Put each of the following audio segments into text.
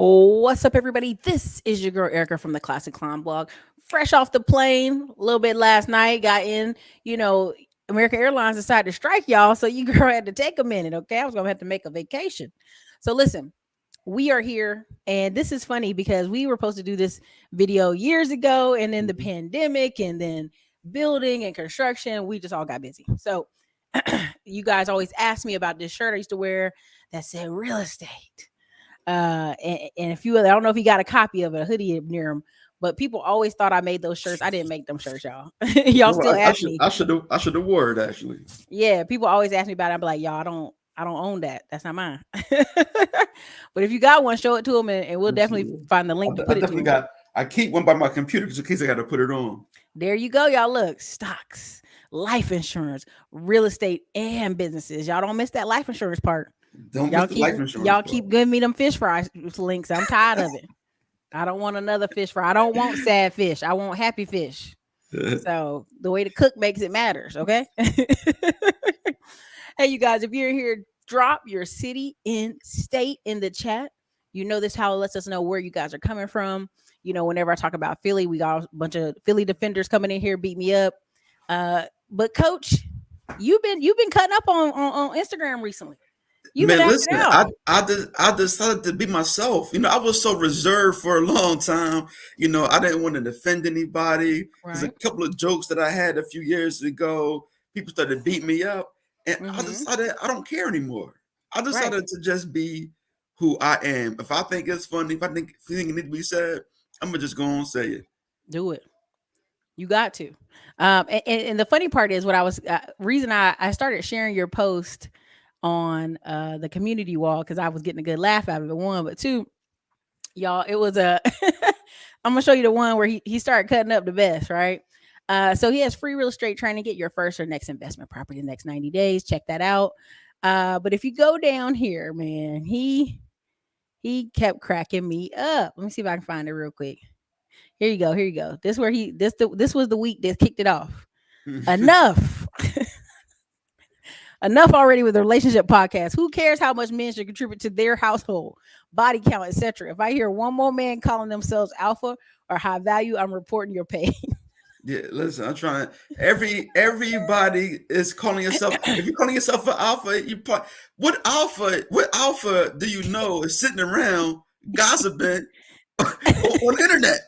What's up, everybody? This is your girl Erica from the Classic Clown blog. Fresh off the plane, a little bit last night. Got in, you know, American Airlines decided to strike y'all, so you girl had to take a minute. Okay, I was gonna have to make a vacation. So listen, we are here, and this is funny because we were supposed to do this video years ago, and then the Mhm. pandemic, and then building and construction. We just all got busy. So you guys always ask me about this shirt I used to wear that said real estate. And if you, I don't know if you got a copy of it, a hoodie near him, but people always thought I made those shirts. I didn't make them shirts, y'all. Y'all No, still I ask should me. I should have I should have wore it actually. Yeah, people always ask me about it. I'm like, y'all, I don't own that. That's not mine. But if you got one, show it to them, and we'll definitely Absolutely. find the I, link to I put it to definitely them. got. I keep one by my computer just in case I got to put it on. There you go, y'all. Look, stocks, life insurance, real estate, and businesses. Y'all don't miss that life insurance part. Don't miss Y'all the keep life insurance y'all part. keep giving me them fish fry links. I'm tired of it. I don't want another fish fry. I don't want sad fish. I want happy fish. So the way the cook makes it matters, okay? Hey, you guys, if you're here, drop your city and state in the chat. You know this how it lets us know where you guys are coming from. Whenever I talk about Philly, we got a bunch of Philly defenders coming in here, beat me up. But coach, you've been cutting up on Instagram recently. You've been Man, acting listen, out. I decided to be myself. I was so reserved for a long time. I didn't want to defend anybody. There's a Right. couple of jokes that I had a few years ago. People started to beat me up, and I Mm-hmm. decided I don't care anymore. I Right. decided to just be who I am. If I think it's funny, if I think it needs to be said, I'm gonna just go on and say it. Do it. You got to. And the funny part is what I was reason I started sharing your post on the community wall because I was getting a good laugh out of it. One, but two, y'all, it was a. I'm gonna show you the one where he started cutting up the best, right? So he has free real estate training. Get your first or next investment property in the next 90 days. Check that out. But if you go down here, man, he kept cracking me up. Let me see if I can find it real quick. Here you go. Here you go. This was the week that kicked it off. Enough. Enough already with the relationship podcast. Who cares how much men should contribute to their household, body count, etc.? If I hear one more man calling themselves alpha or high value, I'm reporting your pay. Yeah, listen, I'm trying. Everybody is calling yourself. If you're calling yourself an alpha, what alpha do you know is sitting around gossiping on the internet?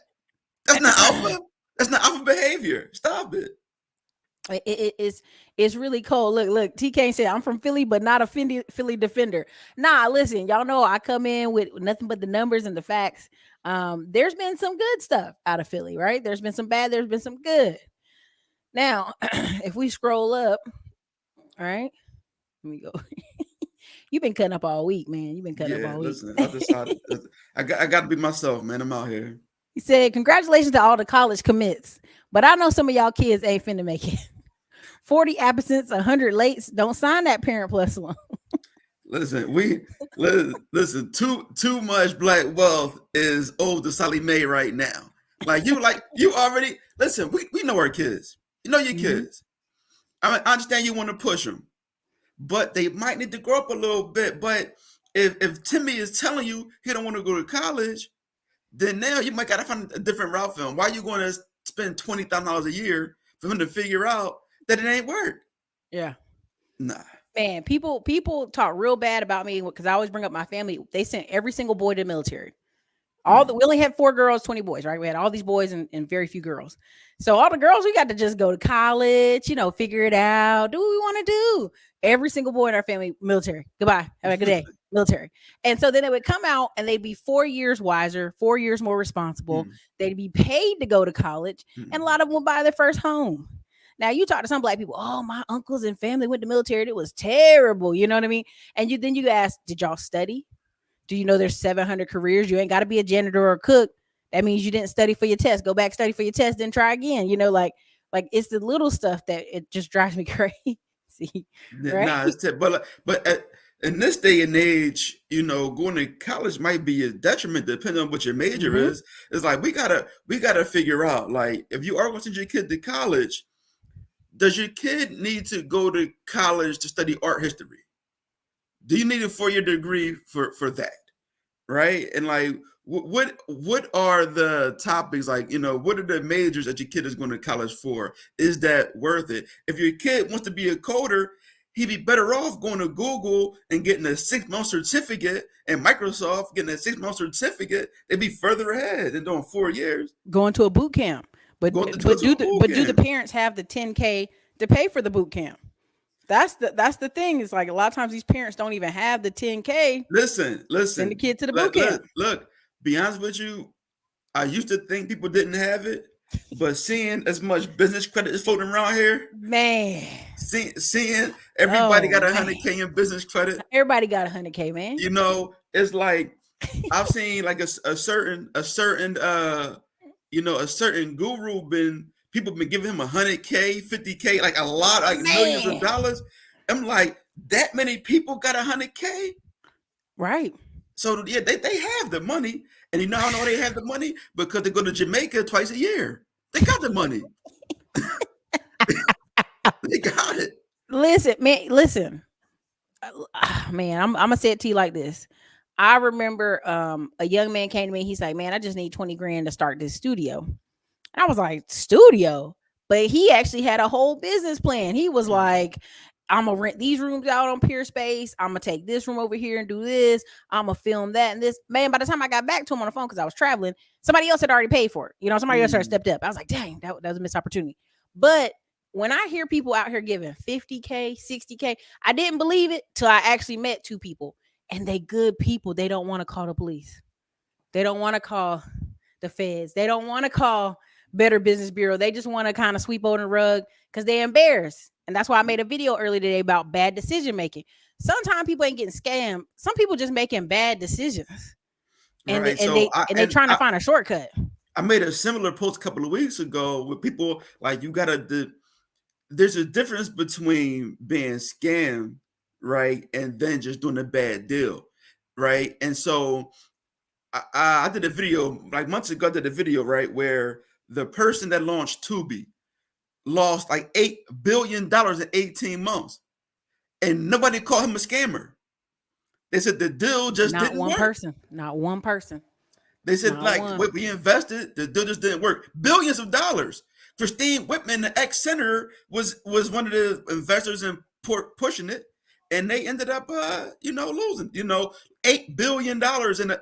That's not alpha. That's not alpha behavior. Stop it. It's really cold. Look. TK said I'm from Philly, but not a Philly defender. Nah, listen, y'all know I come in with nothing but the numbers and the facts. There's been some good stuff out of Philly, right? There's been some bad. There's been some good. Now, if we scroll up, all right, let me go. You've been cutting up all week, man. You've been cutting up Yeah, all week. listen. I decided I got to be myself, man. I'm out here. He said, "Congratulations to all the college commits, but I know some of y'all kids ain't finna make it. 40 absence, 100 lates. Don't sign that Parent Plus loan." Listen, listen. Too much black wealth is owed to Sally Mae right now. Like you already listen. We know our kids. You know your Mhm. kids. I understand you want to push them, but they might need to grow up a little bit. But if Timmy is telling you he don't want to go to college, then now you might gotta find a different route for him. Why are you going to spend $20,000 a year for him to figure out that it ain't work? Yeah. Nah. Man, people talk real bad about me because I always bring up my family. They sent every single boy to the military. We only had 4 girls, 20 boys, right? We had all these boys and very few girls. So all the girls, we got to just go to college, figure it out, do what we want to do. Every single boy in our family, military. Goodbye. Have a good day. Military. And so then they would come out and they'd be 4 years wiser, 4 years more responsible. Mm, They'd be paid to go to college, and a mm, lot of them would buy their first home. Now you talk to some black people, oh, my uncles and family went to military. It was terrible. You know what I mean? And then you ask, did y'all study? Do you know there's 700 careers? You ain't got to be a janitor or a cook. That means you didn't study for your test. Go back, study for your test, then try again. Like it's the little stuff that it just drives me crazy. Right? Nah, but in this day and age, going to college might be a detriment depending on what your major Mm-hmm. is. It's like we gotta figure out, like, if you are going to send your kid to college, does your kid need to go to college to study art history? Do you need a 4-year degree for that? right? And like, what are the topics, like, what are the majors that your kid is going to college for? Is that worth it? If your kid wants to be a coder, he'd be better off going to Google and getting a 6 month certificate, and Microsoft getting a 6 month certificate. They'd be further ahead than doing 4 years. Going to a boot camp. But Going to, but to do a the boot but do the camp. parents have the 10K to pay for the boot camp? That's the thing. It's like a lot of times these parents don't even have the 10K. Listen, Send the listen. kid to the boot Look, look, camp. look. Be honest with you, I used to think people didn't have it, but seeing as much business credit is floating around here, Man. seeing everybody Oh got a man. 100K in business credit, Everybody got 100K, man. it's like I've seen like a certain guru been people been giving him 100K, 50K, like a lot, like millions of Man. dollars. I'm like, that many people got 100K. Right. So yeah, they have the money, and you know how I know they have the money? Because they go to Jamaica twice a year. They got the money. They got it. Listen, man, listen. Man, I'm gonna say it to you like this. I remember a young man came to me, he's like, "Man, I just need 20 grand to start this studio." And I was like, "Studio?" But he actually had a whole business plan. He was Mhm. like, "I'm gonna rent these rooms out on Peer Space. I'm gonna take this room over here and do this. I'm gonna film that and this." Man, by the time I got back to him on the phone, because I was traveling, somebody else had already paid for it. Somebody else had Mm. stepped up. I was like, "Dang, that was a missed opportunity." But when I hear people out here giving 50K, 60K, I didn't believe it till I actually met two people. And they good people. They don't want to call the police. They don't want to call the feds. They don't want to call Better Business Bureau. They just want to kind of sweep under the rug because they're embarrassed. And that's why I made a video earlier today about bad decision making. Sometimes people ain't getting scammed. Some people just making bad decisions, and they Right. and So they and they trying to find a shortcut. I made a similar post a couple of weeks ago with people like there's a difference between being scammed, right, and then just doing a bad deal, right? And so I did a video like months ago. I did a video, right, where the person that launched Tubi lost like $8 billion in 18 months, and nobody called him a scammer. They said the deal just Not didn't one work. person. Not one person. They said, Not like, one. what we invested, the deal just didn't work. Billions of dollars. Christine Whitman, the ex-senator, was one of the investors in pushing it, and they ended up, losing, $8 billion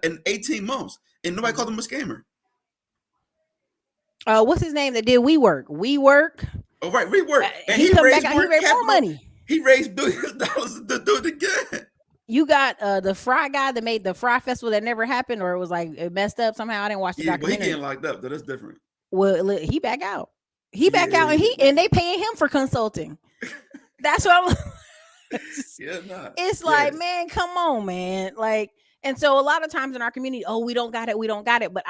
in 18 months, and nobody called Mhm. him a scammer. What's his name that did We Work? We Work. Oh, right, rework, and He he come back raised out. He more raised more capital. money. He raised billions of dollars to do it again. You got the Fry guy that made the Fry Festival that never happened, or it was like it messed up somehow. I didn't watch the Yeah, but he documentary. getting locked up, though. That's different. Well, look, he back out. He back Yeah, out, and they paying him for consulting. That's what I'm. yeah, nah, It's yeah, like, man, come on, man. Like, and so a lot of times in our community, oh, we don't got it, we don't got it. But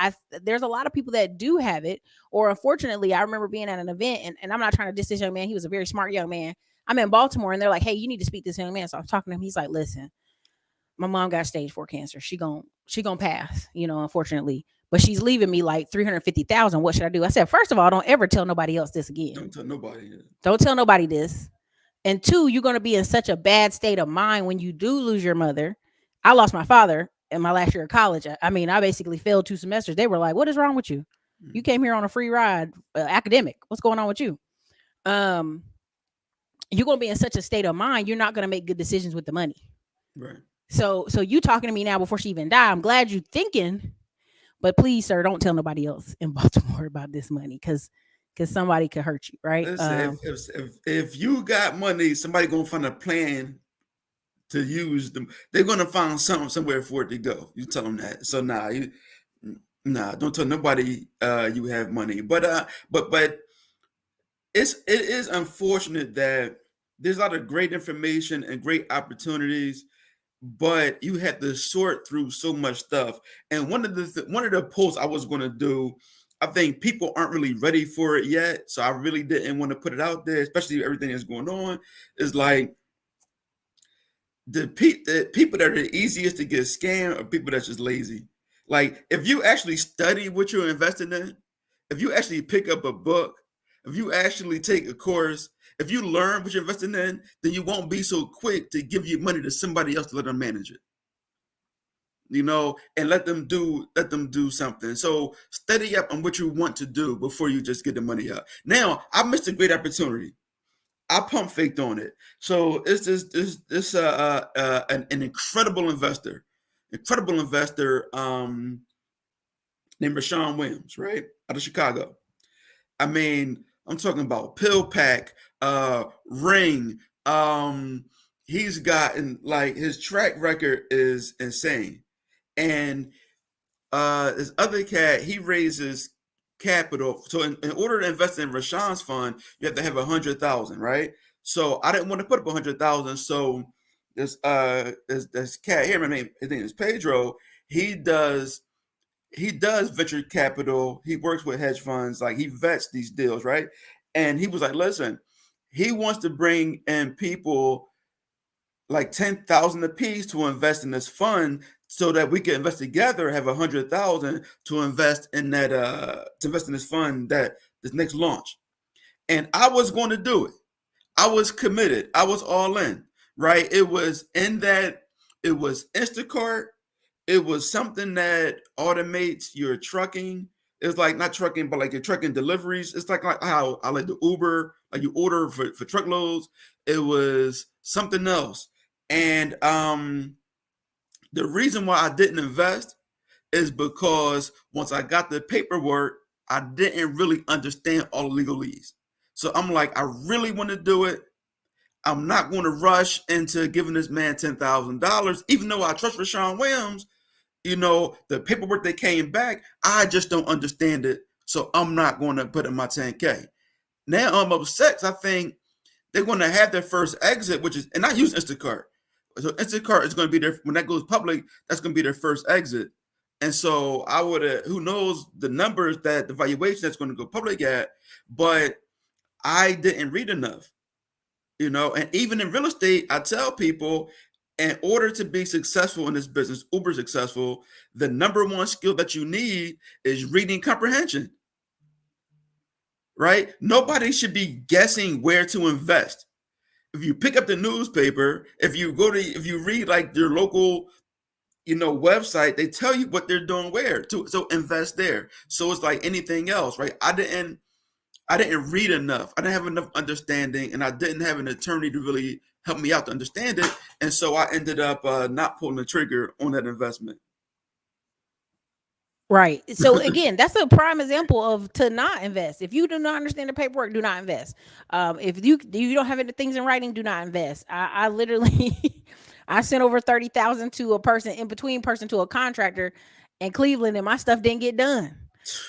there's a lot of people that do have it. Or unfortunately, I remember being at an event, and I'm not trying to diss this young man. He was a very smart young man. I'm in Baltimore, and they're like, hey, you need to speak to this young man. So I'm talking to him. He's like, listen, my mom got stage 4 cancer. She gonna pass, unfortunately. But she's leaving me like 350,000. What should I do? I said, first of all, don't ever tell nobody else this again. don't tell nobody. Don't tell nobody this. And two, you're gonna be in such a bad state of mind when you do lose your mother. I lost my father in my last year of college. I mean, I basically failed 2 semesters. They were like, "What is wrong with you? You Mm, came here on a free ride, academic. What's going on with you?" Um, you're gonna be in such a state of mind. You're not gonna make good decisions with the money. right. So you talking to me now before she even died. I'm glad you thinking, but please, sir, don't tell nobody else in Baltimore about this money because somebody could hurt you, right? Listen, if you got money, somebody gonna find a plan to use them. They're gonna find something somewhere for it to go. You tell them that. So nah, don't tell nobody you have money. But it is unfortunate that there's a lot of great information and great opportunities, but you had to sort through so much stuff. And one of the posts I was going to do, I think people aren't really ready for it yet, so I really didn't want to put it out there, especially everything that's going on. Is like the people that are the easiest to get scammed are people that's just lazy. Like if you actually study what you're investing in, if you actually pick up a book, if you actually take a course, if you learn what you're investing in, then you won't be so quick to give your money to somebody else to let them manage it. and let them do something. So study up on what you want to do before you just get the money up. Now, I missed a great opportunity. I pump faked on it. So it's an incredible investor named Rashawn Williams, right, out of Chicago. I mean, I'm talking about Pill Pack, Ring. He's gotten, like, his track record is insane, and this other cat, he raises capital. So in order to invest in Rashawn's fund, you have to have 100,000, right? So I didn't want to put up 100,000. So this cat here, his name is Pedro. He does he does venture capital. He works with hedge funds. Like, he vets these deals, right? And he was like, listen, he wants to bring in people like 10,000 apiece to invest in this fund so that we can invest together, have 100,000 to invest in this fund, that this next launch. And I was going to do it. I was committed. I was all in, right? It was Instacart. It was something that automates your trucking. It's like, not trucking, but like your trucking deliveries. It's like how I like the Uber, like you order for truckloads. It was something else. And the reason why I didn't invest is because once I got the paperwork, I didn't really understand all the legalese. So I'm like, I really want to do it. I'm not going to rush into giving this man $10,000, even though I trust Rashawn Williams. The paperwork that came back, I just don't understand it. So I'm not going to put in my 10K. Now I'm upset. I think they're going to have their first exit, and I use Instacart. So Instacart is going to be there when that goes public. That's going to be their first exit. And so I would, who knows the numbers, that the valuation that's going to go public at, but I didn't read enough. And even in real estate, I tell people, in order to be successful in this business, uber successful, the number one skill that you need is reading comprehension, right? Nobody should be guessing where to invest. If you pick up the newspaper, if you read like your local, website, they tell you what they're doing where to, so invest there. So it's like anything else, right? I didn't read enough. I didn't have enough understanding, and I didn't have an attorney to really help me out to understand it. And so I ended up not pulling the trigger on that investment. Right. So again, that's a prime example of to not invest. If you do not understand the paperwork, do not invest. If you don't have any things in writing, do not invest. I literally I sent over 30,000 to a person, in between person, to a contractor in Cleveland, and my stuff didn't get done.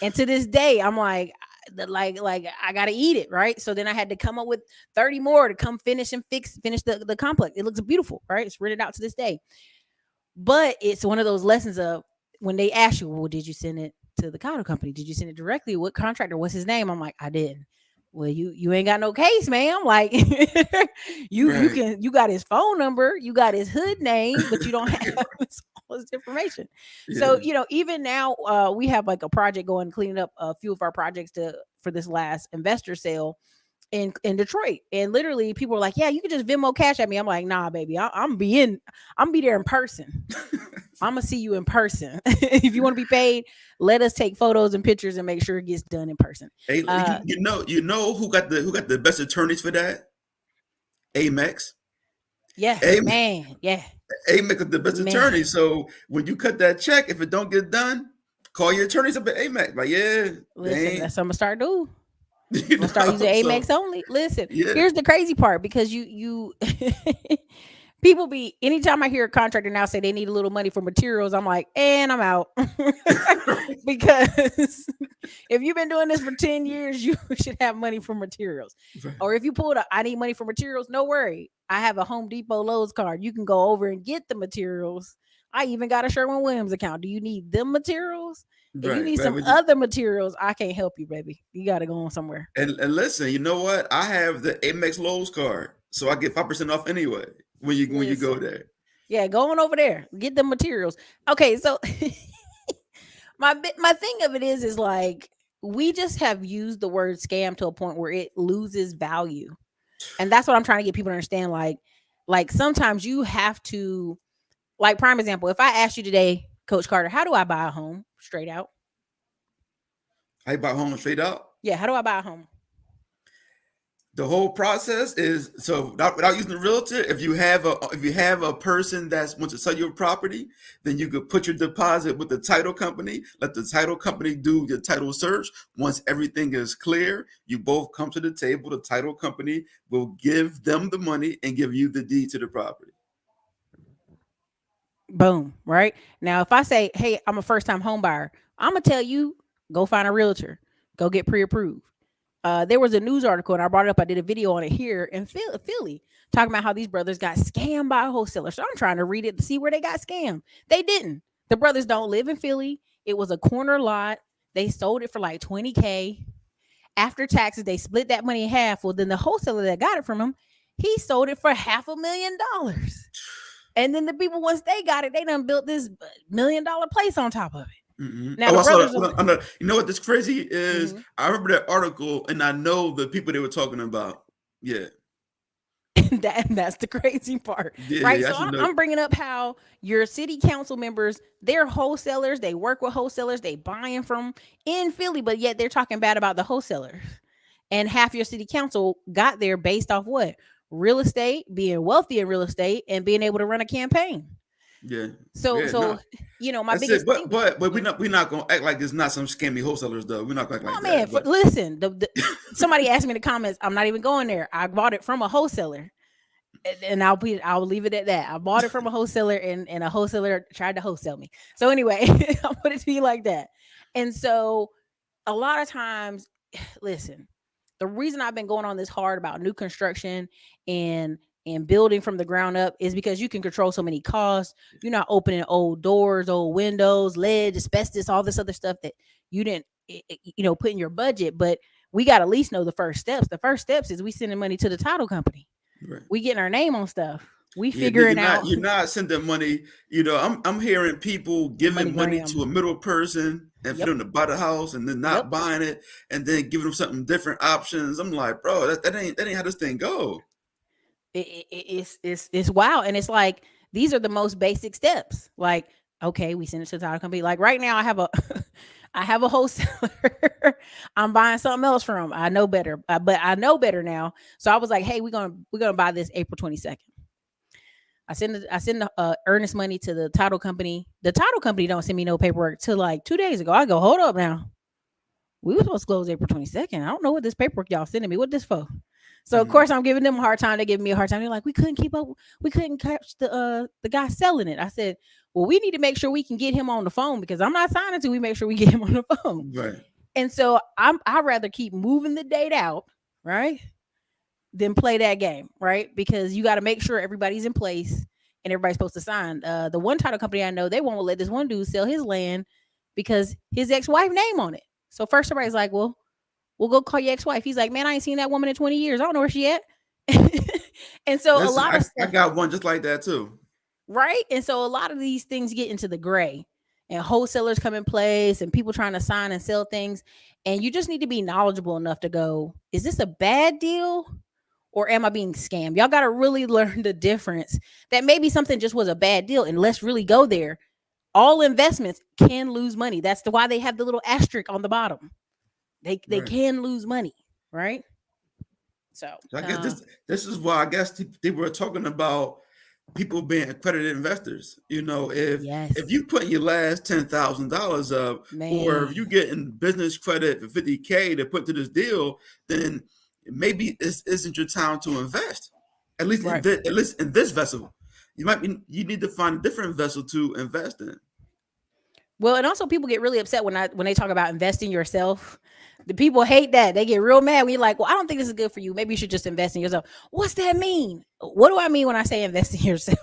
And to this day, I'm like I gotta eat it, right? So then I had to come up with 30 more to come finish the complex. It looks beautiful, right? It's rented out to this day. But it's one of those lessons of, when they ask you, well, did you send it to the condo company? Did you send it directly? What contractor? What's his name? I'm like, I didn't. Well, you ain't got no case, ma'am. Like, Right. you got his phone number, you got his hood name, but you don't have all his information. So, Yeah. even now, we have like a project going, cleaning up a few of our projects for this last investor sale in Detroit. And literally people are like, yeah, you can just Venmo cash at me. I'm like, nah, baby, I'm be there in person. I'm gonna see you in person. If you want to be paid, let us take photos and pictures and make sure it gets done in person. Hey, you, Uh, you know who got the best attorneys for that? Amex. yeah, Amex, man, yeah, Amex is the best man. attorney. So when you cut that check, if it don't get done, call your attorneys up at Amex. Like, yeah, they Listen, ain't. that's what I'm gonna start doing. I'm gonna start using So Amex only. Listen, yeah. here's the crazy part, because you people be, anytime I hear a contractor now say they need a little money for materials, I'm like, and I'm out. Because if you've been doing this for 10 years, you should have money for materials. Or if you pulled a I need money for materials, no worry. I have a Home Depot Lowe's card. You can go over and get the materials. I even got a Sherwin Williams account. Do you need them materials? If you Right, need right. some other materials, I can't help you, baby. You got to go on somewhere. And listen, you know what? I have the Amex Lowe's card, so I get 5% off anyway when you go Listen, there. yeah, go on over there, get the materials. Okay, so my thing of it is like, we just have used the word scam to a point where it loses value, and that's what I'm trying to get people to understand. Like sometimes you have to, like, prime example, if I asked you today, Coach Carter, how do I buy a home straight out? I buy home straight out. Yeah, how do I buy a home? The whole process is so without using a realtor. If you have a person that wants to sell your property, then you could put your deposit with the title company. Let the title company do your title search. Once everything is clear, you both come to the table. The title company will give them the money and give you the deed to the property. Boom, right? Now, if I say, hey, I'm a first time home buyer, I'm going to tell you, go find a realtor, go get pre approved. There was a news article, and I brought it up. I did a video on it here in Philly, talking about how these brothers got scammed by a wholesaler. So I'm trying to read it to see where they got scammed. They didn't. The brothers don't live in Philly. It was a corner lot. They sold it for like 20K. After taxes, they split that money in half. Well, then the wholesaler that got it from him, he sold it for $500,000. And then the people, once they got it, they done built this $1 million place on top of it. Mm-hmm. Now Oh, the I saw brothers, that. You know what this crazy is? mhm. I remember that article, and I know the people they were talking about. Yeah, That's the crazy part, yeah, right? yeah. I So should know. I'm bringing up how your city council members, they're wholesalers, they work with wholesalers, they buying from in Philly, but yet they're talking bad about the wholesalers. And half your city council got there based off what? Real estate, being wealthy in real estate, and being able to run a campaign. Yeah, So, yeah. No, so my that's it. biggest thing. But Mhm. we're not gonna act like it's not some scammy wholesalers though. We're not gonna act Oh like man, that. But listen, somebody asked me in the comments. I'm not even going there. I bought it from a wholesaler, and I'll leave it at that. I bought it from a wholesaler, and a wholesaler tried to wholesale me. So anyway, I'll put it to you like that. And so a lot of times, listen, the reason I've been going on this hard about new construction and building from the ground up is because you can control so many costs. You're not opening old doors, old windows, lead, asbestos, all this other stuff that you didn't put in your budget. But we got to at least know the first steps. The first steps is we sending money to the title company. right. We getting our name on stuff. We Yeah, figuring out you're not sending money. You know, I'm hearing people giving money MoneyGram. to a middle person and for Yep. them to buy the house and then Yep. not buying it and then giving them something different options. I'm like, bro, that ain't how this thing go. It's wild, and it's like these are the most basic steps. Like, okay, we send it to the title company. Like right now, I have a I have a wholesaler. I'm buying something else from. I know better, but I know better now. So I was like, hey, we're gonna buy this April 22nd. I send the earnest money to the title company. The title company don't send me no paperwork till like 2 days ago. I go, hold up now. We were supposed to close April 22nd. I don't know what this paperwork y'all sending me. What this for? So of Mhm. course I'm giving them a hard time. They giving me a hard time. They're like, we couldn't keep up. We couldn't catch the guy selling it. I said, well, we need to make sure we can get him on the phone because I'm not signing until we make sure we get him on the phone. Right, And so I'd rather keep moving the date out, right, than play that game, right? Because you got to make sure everybody's in place and everybody's supposed to sign. The one title company I know, they won't let this one dude sell his land because his ex-wife name on it. So first everybody's like, well, we'll go call your ex-wife. He's like, man, I ain't seen that woman in 20 years. I don't know where she at. And so a listen, lot of I stuff, got one just like that too. right? And so a lot of these things get into the gray, and wholesalers come in place and people trying to sign and sell things. And you just need to be knowledgeable enough to go, is this a bad deal? Or am I being scammed? Y'all got to really learn the difference. That maybe something just was a bad deal, and let's really go there. All investments can lose money. That's why they have the little asterisk on the bottom. They Right. can lose money, right? So, So I guess this is why I guess they were talking about people being accredited investors. You know, if yes, you putting your last $10,000 up, or if you man, getting business credit for 50K to put to this deal, then maybe this isn't your time to invest. right. At least in this vessel, you need to find a different vessel to invest in. Well, and also people get really upset when they talk about investing yourself. The people hate that. They get real mad when you're like, "Well, I don't think this is good for you. Maybe you should just invest in yourself." What's that mean? What do I mean when I say invest in yourself?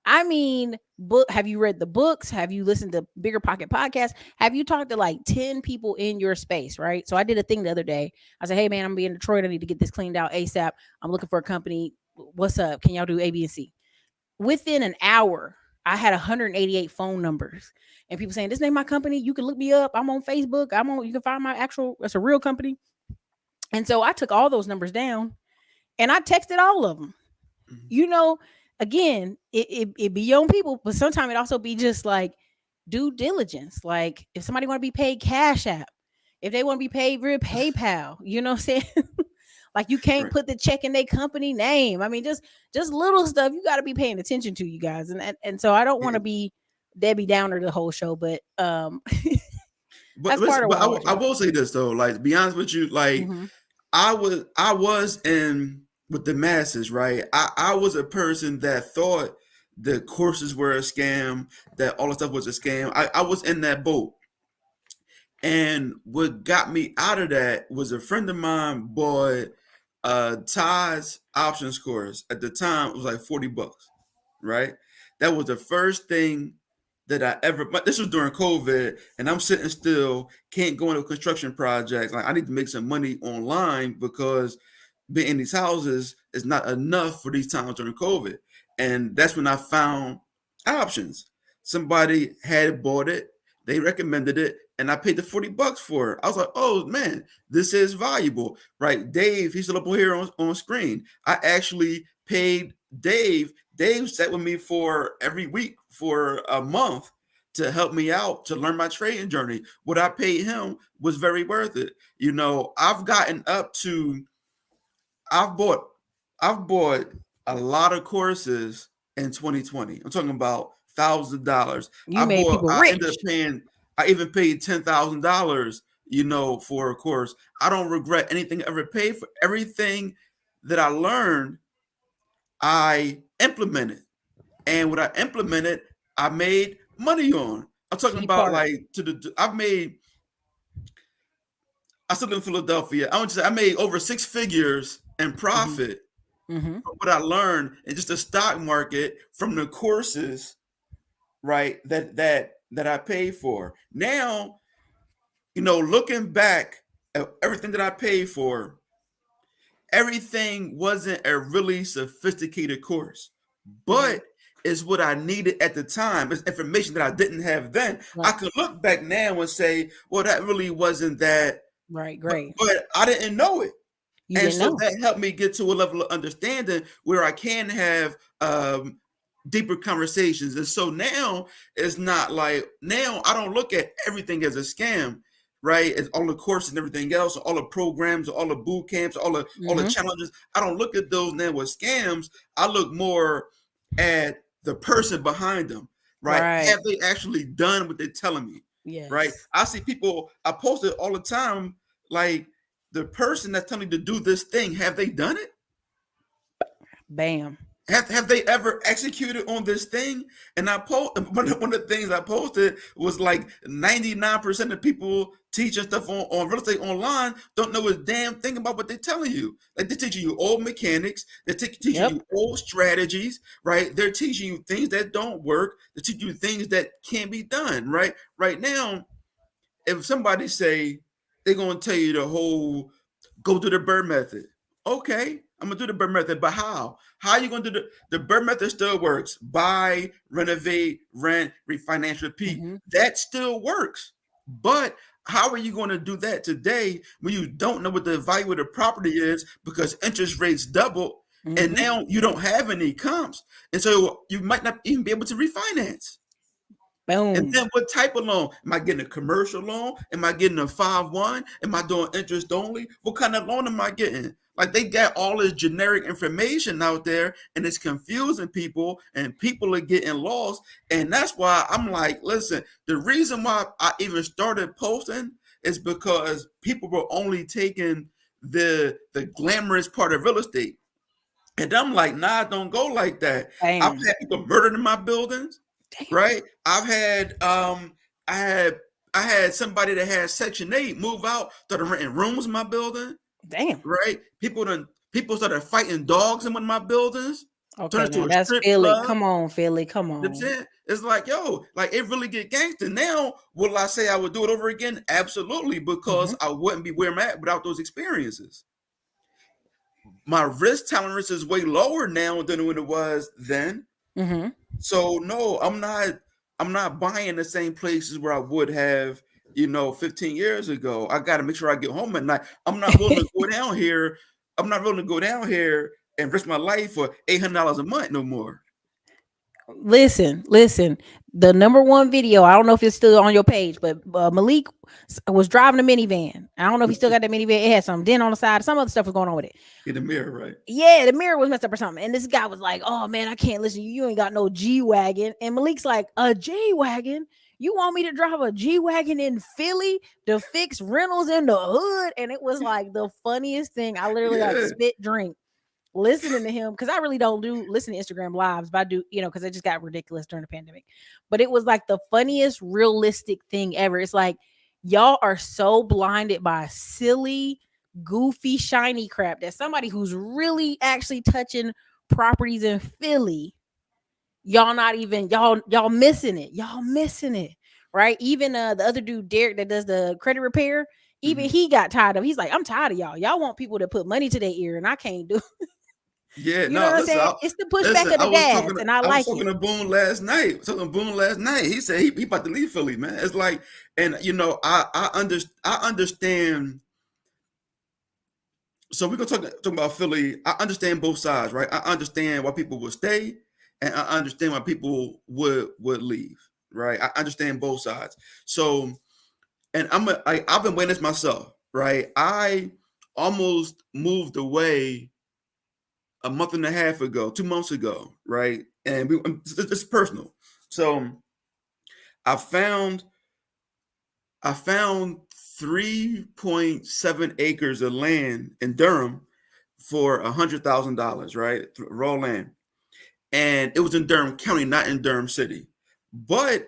I mean, book. Have you read the books? Have you listened to Bigger Pocket podcast? Have you talked to like 10 people in your space, right? So I did a thing the other day. I said, hey man, I'm gonna be in Detroit. I need to get this cleaned out ASAP. I'm looking for a company. What's up? Can y'all do A, B, and C? Within an hour, I had 188 phone numbers and people saying, this ain't my company. You can look me up. I'm on Facebook. You can find my actual, it's a real company. And so I took all those numbers down and I texted all of them. Mhm. You know, again, it be your own people, but sometimes it also be just like due diligence. Like if somebody want to be paid Cash App, if they want to be paid via PayPal, you know what I'm saying? Like you can't Right. put the check in their company name. I mean, just little stuff you got to be paying attention to, you guys. And so I don't want to be Debbie Downer the whole show, but But that's part of but why I I watch. will say this though, like to be honest with you, like Mm-hmm. I was in with the masses, right? I was a person that thought the courses were a scam, that all the stuff was a scam. I was in that boat. And what got me out of that was a friend of mine bought Ty's options course. At the time, it was like $40, right? That was the first thing that I ever. But this was during COVID, and I'm sitting still, can't go into construction projects. Like I need to make some money online because being in these houses is not enough for these times during COVID. And that's when I found options. Somebody had bought it, they recommended it, and I paid the $40 for it. I was like, oh man, this is valuable, right? Dave, he's still up here on screen. I actually paid Dave. Dave sat with me for every week for a month to help me out to learn my trading journey. What I paid him was very worth it. I've gotten up to I've bought I've bought a lot of courses in 2020. I'm talking about thousands of dollars. You made people I ended up rich. paying I even paid $10,000, for a course. I don't regret anything I ever paid for. Everything that I learned, I implemented. And what I implemented, I made money on. I'm talking Key about part. like I still live in Philadelphia. I want to say I made over six figures in Mm-hmm. profit Mm-hmm. from what I learned in just the stock market from the courses, right? That I paid for. Now, looking back at everything that I paid for, everything wasn't a really sophisticated course, Mm-hmm. but it's what I needed at the time. It's information that I didn't have then. I Right. could look back now and say, well, that really wasn't that, Right. but, Great. but I didn't know it. You And didn't so know. that helped me get to a level of understanding where I can have deeper conversations. And so now it's not like now I don't look at everything as a scam, right? It's all the courses and everything else, all the programs, all the boot camps, all the Mm-hmm. challenges. I don't look at those now as scams. I look more at the person behind them, right? Right. Have they actually done what they're telling me? Right? Yes. I see people, I post it all the time, like the person that's telling you to do this thing, have they done it? Bam. Have they ever executed on this thing? And I post one of the things I posted was like 99% of people teaching stuff on real estate online don't know a damn thing about what they're telling you. Like they're teaching you old mechanics, they're teaching Yep. you old strategies, right? They're teaching you things that don't work, they're teaching you things that can't be done, right? Right now, if somebody say they're gonna tell you the whole go do the bird method. Okay, I'm gonna do the bird method, but how? How are you gonna do the bird method still works. Buy, renovate, rent, refinance, repeat. Mm-hmm. That still works. But how are you going to do that today when you don't know what the value of the property is because interest rates doubled and Mm-hmm. now you don't have any comps, and so you might not even be able to refinance. And Boom. then what type of loan? Am I getting a commercial loan? Am I getting a 5-1? Am I doing interest only? What kind of loan am I getting? Like they got all this generic information out there and it's confusing people and people are getting lost. And that's why I'm like, listen, the reason why I even started posting is because people were only taking the glamorous part of real estate. And I'm like, nah, don't go like that. I've Bam. had people murdered in my buildings, Damn. right? I had I had somebody that had Section 8 move out, started renting rooms in my building, Damn. right? People started fighting dogs in one of my buildings, turned Okay, into now a that's strip Philly. club. Come on, Philly. Come You know what I'm on. saying? It's like, yo, like it really get gangster. Now, will I say I would do it over again? Absolutely, Mm-hmm. because I wouldn't be where I'm at without those experiences. My risk tolerance is way lower now than when it was then. Mm-hmm. So no, I'm not buying the same places where I would have, 15 years ago. I got to make sure I get home at night. I'm not willing to go down here. I'm not willing to go down here and risk my life for $800 a month no more. Listen. The number one video, I don't know if it's still on your page, but Malik was driving a minivan. I don't know if he still got that minivan. It had some dent on the side. Some other stuff was going on with it. In the mirror, right? Yeah, the mirror was messed up or something. And this guy was like, "Oh man, I can't listen to you. You ain't got no G wagon." And Malik's like, "A G wagon? You want me to drive a G wagon in Philly to fix rentals in the hood?" And it was like the funniest thing. I literally like Yeah, spit drink listening to him because I really don't do listen to Instagram lives, but I do, because it just got ridiculous during the pandemic. But it was like the funniest, realistic thing ever. It's like y'all are so blinded by silly, goofy, shiny crap that somebody who's really actually touching properties in Philly, y'all not even y'all missing it. Y'all missing it. Right. Even the other dude, Derek, that does the credit repair, even hmm he got tired of. He's like, I'm tired of y'all. Y'all want people to put money to their ear, and I can't do. yeah. You know No, what I'm listen, saying? It's the pushback listen. of the dads, and I I was like talking it. to Boone last night. He said he about to leave Philly, man. It's like, and I understand. So we're gonna talk about Philly. I understand both sides, right? I understand why people would stay, and I understand why people would leave, right? I understand both sides. So, and I've been waiting this myself, right? I almost moved away a month and a half ago, 2 months ago, right? And it's personal. So I found I found 3.7 acres of land in Durham for $100,000, right? Raw land. And it was in Durham County, not in Durham City. But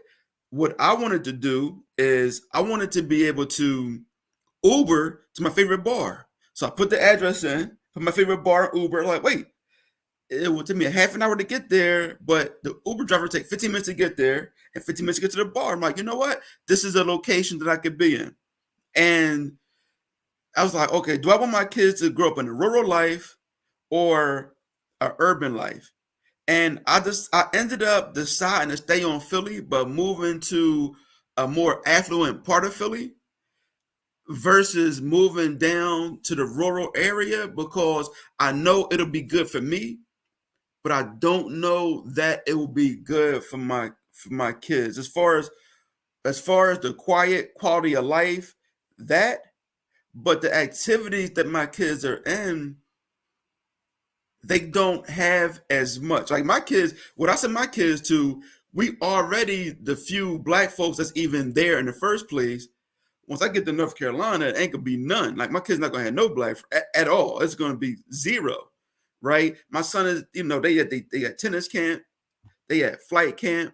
what I wanted to do is I wanted to be able to Uber to my favorite bar. So I put the address in, put my favorite bar in Uber. Like, wait, it would take me a half an hour to get there, but the Uber driver take 15 minutes to get there and 15 minutes to get to the bar. I'm like, you know what? This is a location that I could be in. And I was like, okay, do I want my kids to grow up in a rural life or an urban life? And I ended up deciding to stay on Philly, but moving to a more affluent part of Philly versus moving down to the rural area because I know it'll be good for me, but I don't know that it will be good for my kids. As far as the quiet quality of life, that, but the activities that my kids are in, they don't have as much. Like my kids, what I send my kids to, we already the few black folks that's even there in the first place. Once I get to North Carolina, it ain't gonna be none. Like my kids not gonna have no black at all. It's gonna be zero, right? My son is, they at tennis camp, they at flight camp.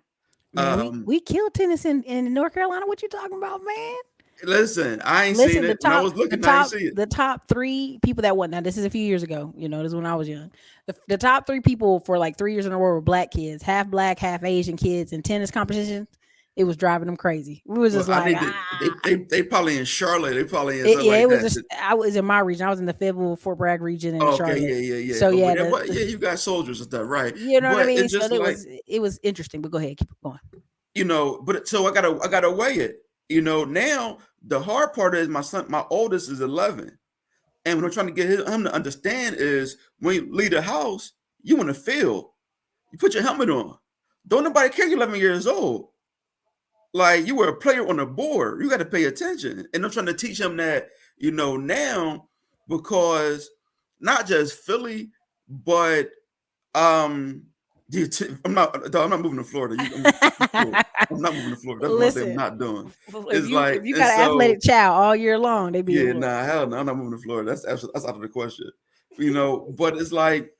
Man, we Um, we killed tennis in North Carolina. What you talking about, man? listen, I ain't seen Listen, it when I was the looking. I ain't top see it. the top three people that won. Now this is a few years ago. This is when I was young. The top three people for like 3 years in a row were black kids, half black, half Asian kids in tennis competitions. It was driving them crazy. We was Well, just I like, need to. They probably in Charlotte. They probably in something yeah, like it was that. just. I was in my region. I was in the Fayetteville, Fort Bragg region in Okay, Charlotte. yeah, yeah, yeah. So Over yeah, there, but yeah, you got soldiers and stuff, right? you know what I But mean. it's So just like, it was interesting. But go ahead, keep it going. but so I gotta weigh it. Now the hard part is my oldest is 11, and what I'm trying to get him to understand is when you leave the house, you in the field, you put your helmet on. Don't nobody care you're 11 years old. Like you were a player on the board, you got to pay attention. And I'm trying to teach him that, now because not just Philly, but um, I'm not moving to Florida. You cool. I'm not moving to Florida. That's one thing I'm Listen, not doing. if It's you like, if you and got an so athletic child all year long, they be in yeah, Florida. nah, hell no, I'm not moving to Florida. That's out of the question. But it's like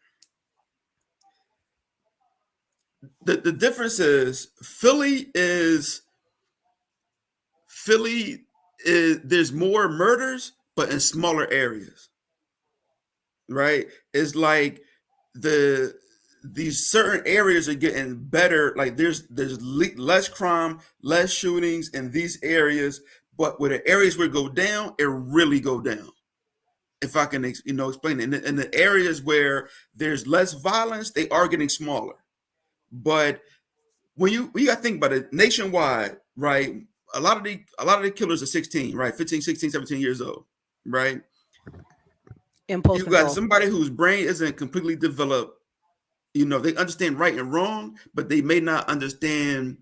the difference is Philly is there's more murders, but in smaller areas, right? It's like the these certain areas are getting better. Like there's less crime, less shootings in these areas, but where the areas where it go down, it really go down. If I can, explain it. In the areas where there's less violence, they are getting smaller. But when you got to think about it nationwide, right? A lot of the killers are 16, right? 15, 16, 17 years old, right? Impulse You got control. somebody whose brain isn't completely developed they understand right and wrong, but they may not understand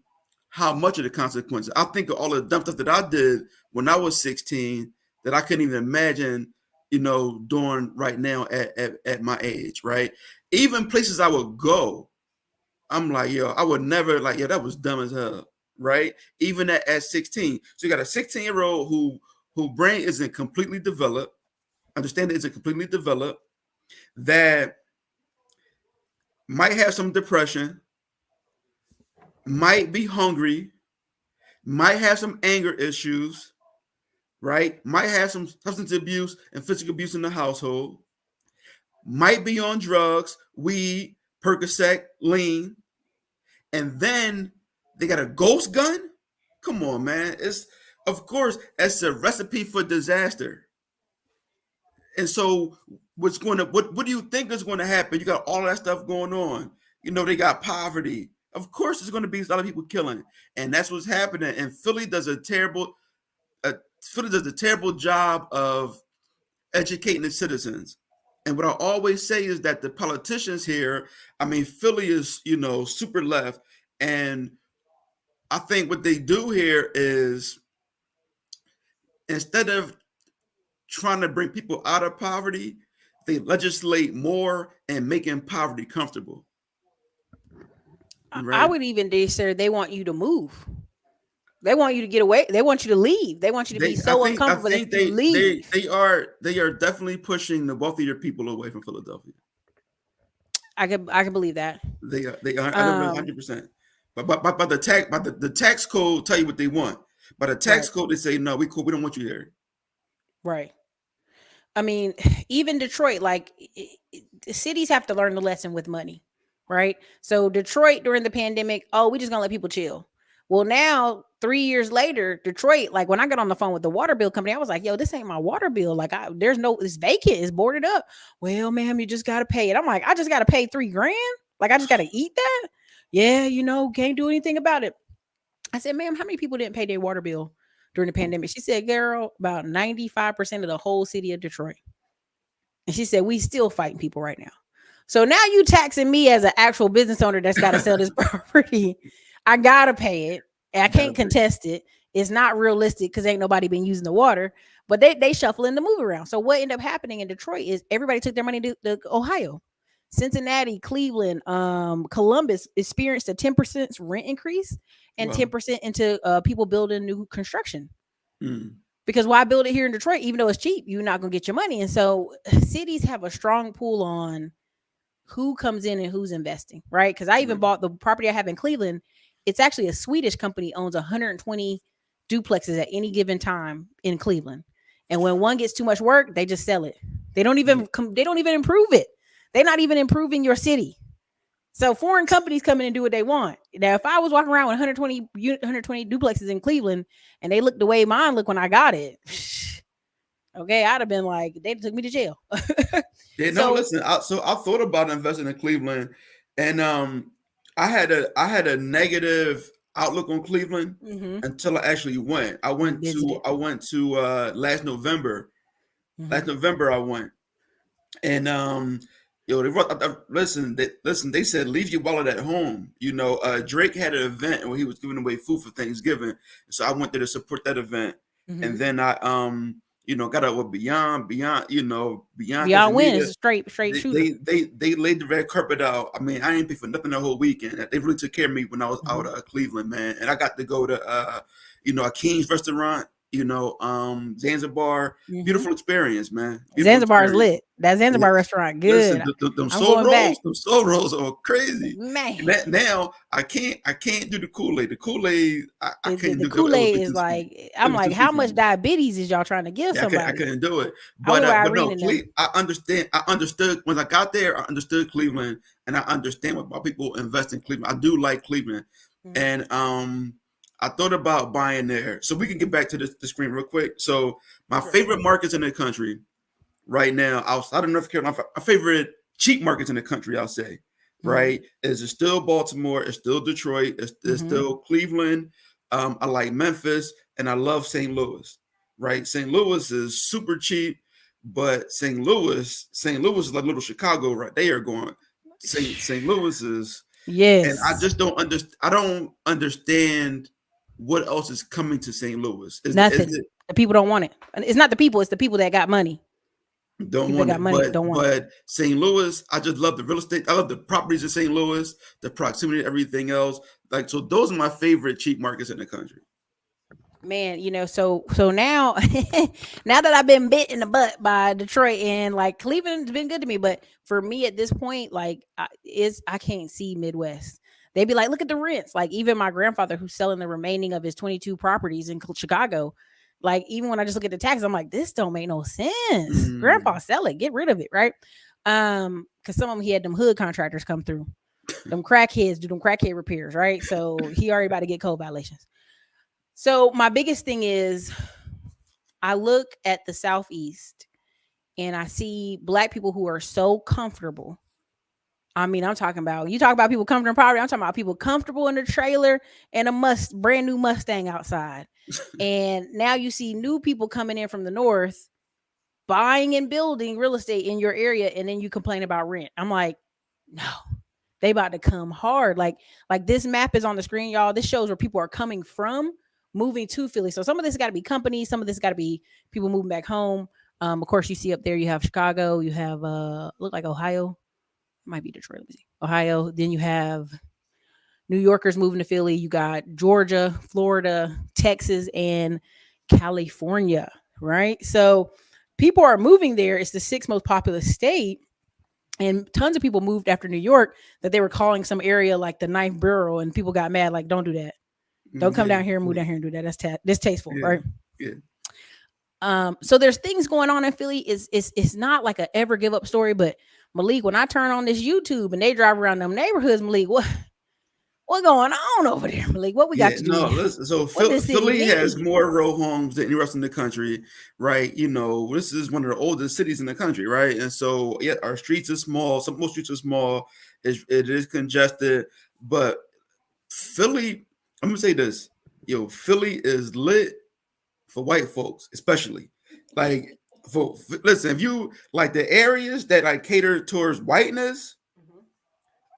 how much of the consequences. I think of all the dumb stuff that I did when I was 16 that I couldn't even imagine, doing right now at my age, right? Even places I would go, I'm like, yo, I would never, like, yo, that was dumb as hell, right? Even at 16. So you got a 16-year-old who brain isn't completely developed, understand it isn't completely developed, that might have some depression, might be hungry, might have some anger issues, right? Might have some substance abuse and physical abuse in the household, might be on drugs, weed, Percocet, lean, and then they got a ghost gun. Come on, man. It's of course it's a recipe for disaster. And so what do you think is going to happen? You got all that stuff going on. They got poverty. Of course there's going to be a lot of people killing. And that's what's happening. And Philly does a terrible job of educating the citizens. And what I always say is that the politicians here, I mean, Philly is, super left. And I think what they do here is instead of trying to bring people out of poverty, they legislate more and making poverty comfortable. I Right? would even dare say they want you to move. They want you to get away. They want you to leave. They want you to be I so think I uncomfortable that think you leave. they are definitely pushing the wealthier people away from Philadelphia. I can believe that. They are Um, 100%. But the tax code tell you what they want. By the tax right, code they say no, we cool, we don't want you here. right. I mean, even Detroit, like the cities have to learn the lesson with money, right? So Detroit during the pandemic, oh, we just gonna let people chill. Well, now 3 years later, Detroit, like when I got on the phone with the water bill company, I was like, "Yo, this ain't my water bill. Like, there's no, it's vacant, it's boarded up." Well, ma'am, you just gotta pay it. I'm like, I just gotta pay 3 grand. Like, I just gotta eat that. Yeah, can't do anything about it. I said, "Ma'am, how many people didn't pay their water bill during the pandemic?" She said, "Girl, about 95% of the whole city of Detroit." And she said, "We still fighting people right now." So now you taxing me as an actual business owner that's got to sell this property. I gotta pay it. And I Gotta can't pay. contest it. It's not realistic because ain't nobody been using the water. But they shuffling the move around. So what ended up happening in Detroit is everybody took their money to Ohio. Cincinnati, Cleveland, Columbus experienced a 10% rent increase and Well, 10% into people building new construction. mm, Because why build it here in Detroit? Even though it's cheap, you're not gonna get your money. And so cities have a strong pull on who comes in and who's investing, right? Because I even right. bought the property I have in Cleveland. It's actually a Swedish company owns 120 duplexes at any given time in Cleveland. And when one gets too much work, they just sell it. They don't even improve it. They're not even improving your city. So foreign companies come in and do what they want. Now, if I was walking around with 120 duplexes in Cleveland and they looked the way mine looked when I got it, okay, I'd have been like, they took me to jail. Yeah, no, So, listen. I thought about investing in Cleveland, and I had a negative outlook on Cleveland mhm, until I actually went. I you went visit to it. I went to last November. Mhm. Last November I went, and yo, listen. They said leave your wallet at home. Drake had an event where he was giving away food for Thanksgiving, so I went there to support that event, and Mhm. then I got out with Beyond, Beyond Beyond Win Casamigos. is a straight they, shooter. they they they laid the red carpet out. I mean, I didn't pay for nothing the whole weekend. They really took care of me when I was out Mhm. of Cleveland, man. And I got to go to a King's restaurant, Zanzibar. Mhm. Beautiful experience, man. Beautiful Zanzibar is experience. lit. That Yeah. Zanzibar restaurant, Listen, good. them I'm soul going back. rolls, them soul rolls are crazy. And Man, now I can't do the Kool-Aid. The Kool-Aid I the couldn't do it. It would Kool-Aid be is too sweet. like, It I'm was too like, sweet how for much me. diabetes is y'all trying to give Yeah, I somebody? couldn't do it. I went with But Irene no, and them. I understand. I understood when I got there. I understood Cleveland, and I understand why people invest in Cleveland. I do like Cleveland, Mhm. and I thought about buying there. So we can get back to the screen real quick. So my Sure. favorite markets in the country right now, outside of North Carolina, my favorite cheap markets in the country, I'll say, Mhm. right, is it's still Baltimore, it's still Detroit, it's Mhm. still Cleveland. I like Memphis, and I love St. Louis. Right, St. Louis is super cheap, but St. Louis is like little Chicago, right? They are going. St. Louis is, and I Yes. just don't understand. I don't understand what else is coming to St. Louis. Is Nothing. it The people don't want it. And it's not the people, it's the people that got money. don't People that want got it? money don't want it. But St. Louis, I just love the real estate. I love the properties in St. Louis, the proximity to everything else. Like so, those are my favorite cheap markets in the country. Man, so now now that I've been bit in the butt by Detroit, and like Cleveland's been good to me, but for me at this point, like I can't see Midwest. They be like, look at the rents. Like even my grandfather, who's selling the remaining of his 22 properties in Chicago, like even when I just look at the taxes, I'm like, this don't make no sense. Grandpa, Mm. sell it, get rid of it, right? Because some of them he had them hood contractors come through, them crackheads do them crackhead repairs, right? So he already about to get code violations. So my biggest thing is I look at the Southeast and I see black people who are so comfortable. I mean, I'm talking about you talk about people comfortable in poverty. I'm talking about people comfortable in the trailer and a brand new Mustang outside. And now you see new people coming in from the north, buying and building real estate in your area, and then you complain about rent. I'm like, no, they about to come hard. Like this map is on the screen, y'all. This shows where people are coming from, moving to Philly. So some of this got to be companies, some of this got to be people moving back home. Of course, you see up there, you have Chicago, you have look like Ohio, might be Detroit. Let me see, Ohio. Then you have New Yorkers moving to Philly. You got Georgia, Florida, Texas, and California. Right. So people are moving there. It's the sixth most populous state, and tons of people moved after New York that they were calling some area like the ninth borough, and people got mad like, don't do that, don't come Yeah, down here and move down here and do that, that's distasteful, yeah, right? yeah. So there's things going on in Philly. It's not like a ever give up story, but Malik, when I turn on this YouTube and they drive around them neighborhoods, Malik, what going on over there, Malik? What we got Yeah, to do no, here? listen. So What this city Philly has need? more row homes than anywhere else in the country, right? You know, this is one of the oldest cities in the country, right? And so, yeah, our streets are small. Some most streets are small. It is congested, but Philly. I'm gonna say this, yo, Philly is lit for white folks, especially. Like, listen, if you like the areas that like cater towards whiteness,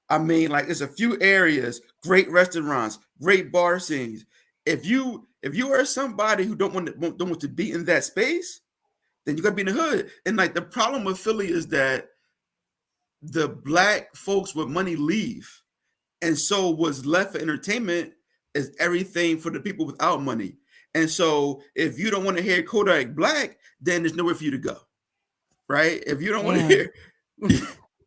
I mean, like it's a few areas, great restaurants, great bar scenes. If you are somebody who don't want to be in that space, then you gotta be in the hood. And like the problem with Philly is that the black folks with money leave, and so what's left for entertainment is everything for the people without money. And so if you don't want to hear Kodak Black, then there's nowhere for you to go, right? If you don't want to Damn.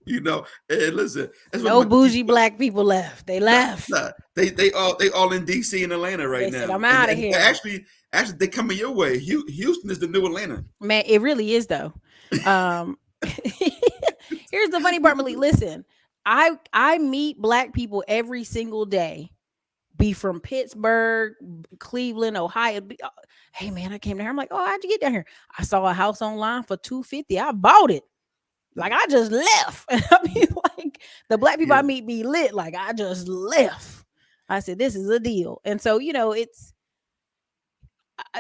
hear, and listen, that's what No my bougie black people left. They nah, left. nah. They all in DC and Atlanta right They said, now, I'm and, out of and here. actually they coming your way. Houston is the new Atlanta. Man, it really is though. Um Here's the funny part, Malik. Listen, I meet black people every single day. Be from Pittsburgh, Cleveland, Ohio. Hey man, I came down here. I'm like, oh, how'd you get down here? I saw a house online for 250. I bought it. Like I just left. I mean, like the black people I Yeah, meet be lit. Like I just left. I said, this is a deal. And so, it's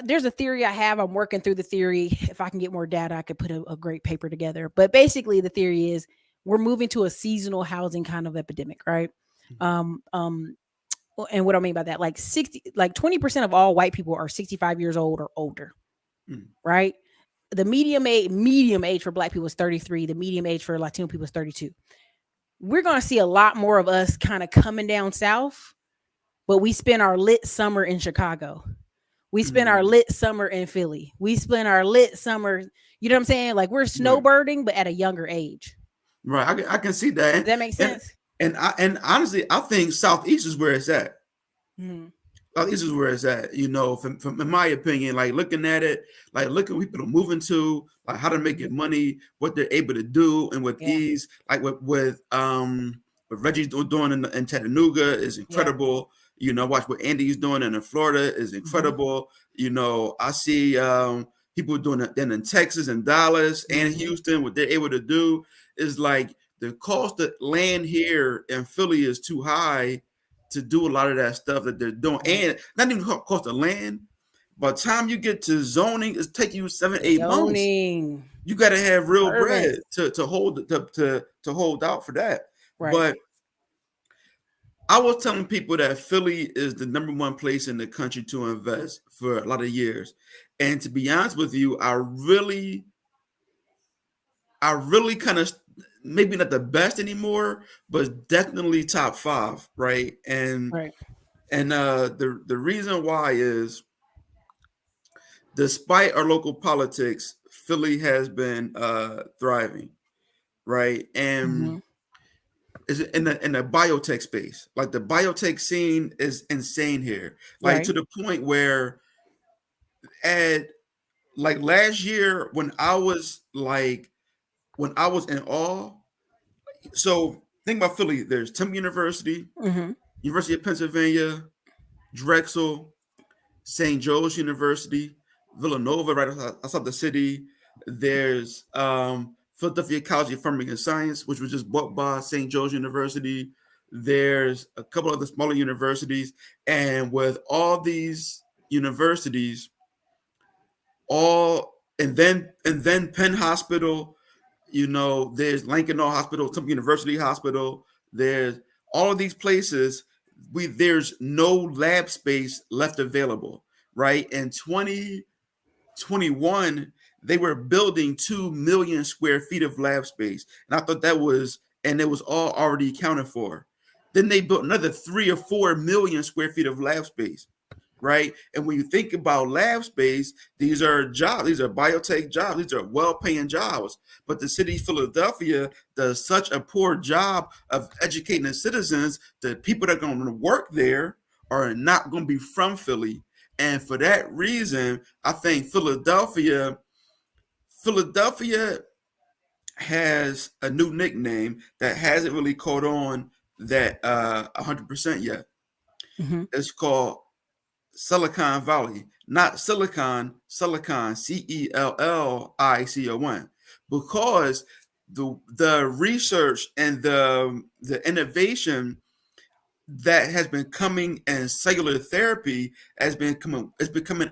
there's a theory I have. I'm working through the theory. If I can get more data, I could put a great paper together. But basically, the theory is we're moving to a seasonal housing kind of epidemic, right? Um, um, and what I mean by that, like 20% of all white people are 65 years old or older, mm, right? The medium age for black people is 33. The medium age for Latino people is 32. We're gonna see a lot more of us kind of coming down south, but we spend our lit summer in Chicago. We spend our mm, lit summer in Philly. We spend our lit summer, you know what I'm saying? Like we're right, snowbirding, but at a younger age. right. I can see that, Does that make and sense? and honestly, I think Southeast is where it's at. Mhm. This is where it's at, from in my opinion, like looking at it, like looking what people are moving to, like how to make Mhm. it money, what they're able to do, and with Yeah. ease, like what Reggie's doing in Chattanooga is Yeah. incredible. Watch what Andy's doing in Florida is Mhm. incredible. I see people doing it then in Texas and Dallas and Mhm. Houston. What they're able to do is like the cost of land here in Philly is too high to do a lot of that stuff that they're doing, Right. and not even cost of land. By the time you get to zoning, it's taking you 7 8 months. Zoning. You got to have real bread Permits. to hold out for that. Right. But I was telling people that Philly is the number one place in the country to invest for a lot of years. And to be honest with you, I really kind of, maybe not the best anymore, but definitely top five, right? And Right. the reason why is, despite our local politics, Philly has been thriving, right? And Hmm. is in the biotech space. Like, the biotech scene is insane here. Like, Right. to the point where, at like last year, when I was in awe. So think about Philly. There's Temple University, Hmm. University of Pennsylvania, Drexel, St. Joe's University, Villanova, right outside the city. There's Philadelphia College of Farming and Science, which was just bought by St. Joe's University. There's a couple other smaller universities, and with all these universities, all and then Penn Hospital, there's Lincoln Hospital, some University Hospital. There's all of these places. There's no lab space left available, right? In 2021, they were building 2 million square feet of lab space, and I thought and it was all already accounted for. Then they built another 3 or 4 million square feet of lab space, right? And when you think about lab space, these are jobs, these are biotech jobs, these are well-paying jobs. But the city of Philadelphia does such a poor job of educating the citizens. The people that are going to work there are not going to be from Philly. And for that reason, I think Philadelphia has a new nickname that hasn't really caught on that 100% yet. Hmm. It's called Silicon Valley, not Silicon, Cellicon, because the research and the innovation that has been coming in cellular therapy has been coming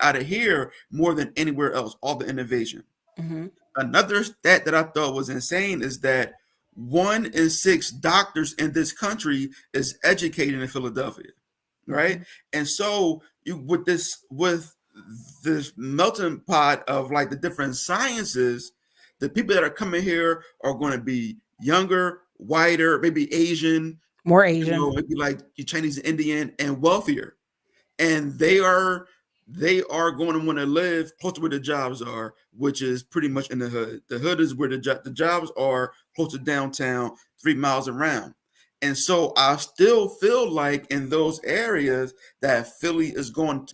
out of here more than anywhere else. All the innovation. Hmm. Another stat that I thought was insane is that 1 in 6 doctors in this country is educated in Philadelphia, right? Hmm. And so you with this melting pot of like the different sciences, the people that are coming here are going to be younger, whiter, maybe Asian, More Asian. maybe like Chinese and Indian, and wealthier, and they are going to want to live close to where the jobs are, which is pretty much in the hood. The hood is where the jobs are, close to downtown, 3 miles around. And so I still feel like in those areas that Philly is going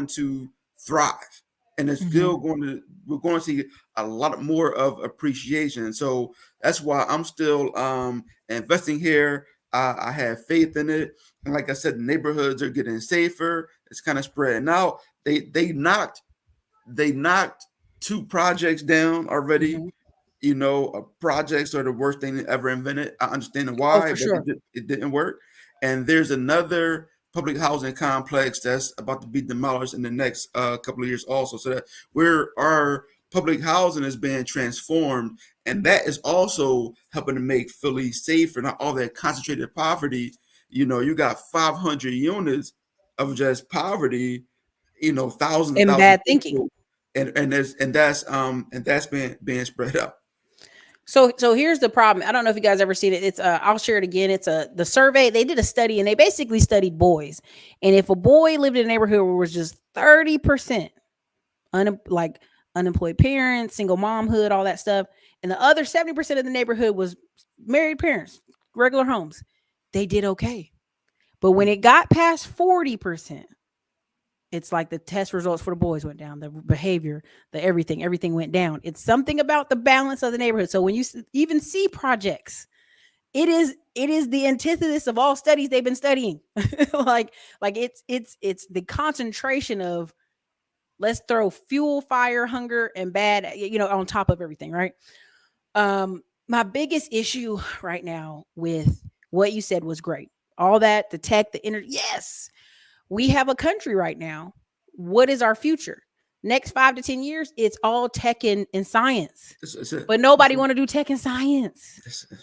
to thrive, and it's Hmm. still going to we're going to see a lot more of appreciation. So that's why I'm still investing here. I have faith in it, and like I said, the neighborhoods are getting safer. It's kind of spreading out. They knocked 2 projects down already. Hmm. Projects are the worst thing ever invented. I understand Oh, why, for but sure. it didn't work. And there's another public housing complex that's about to be demolished in the next couple of years also. So that where our public housing is being transformed, and that is also helping to make Philly safer, not all that concentrated poverty. You got 500 units of just poverty, thousands and And thousands bad of thinking. people, and that's being spread out. So here's the problem. I don't know if you guys ever seen it. It's I'll share it again. It's the survey. They did a study and they basically studied boys. And if a boy lived in a neighborhood where it was just 30% like unemployed parents, single momhood, all that stuff, and the other 70% of the neighborhood was married parents, regular homes, they did okay. But when it got past 40%, it's like the test results for the boys went down, the behavior, the everything went down. It's something about the balance of the neighborhood. So when you even see projects, it is the antithesis of all studies they've been studying. Like it's the concentration of, let's throw fuel, fire, hunger, and bad, on top of everything, right? My biggest issue right now with what you said was great. All that, the tech, the internet, yes, we have a country right now. What is our future? Next 5 to 10 years, it's all tech and science. That's it. But nobody want to do tech and science. That's it.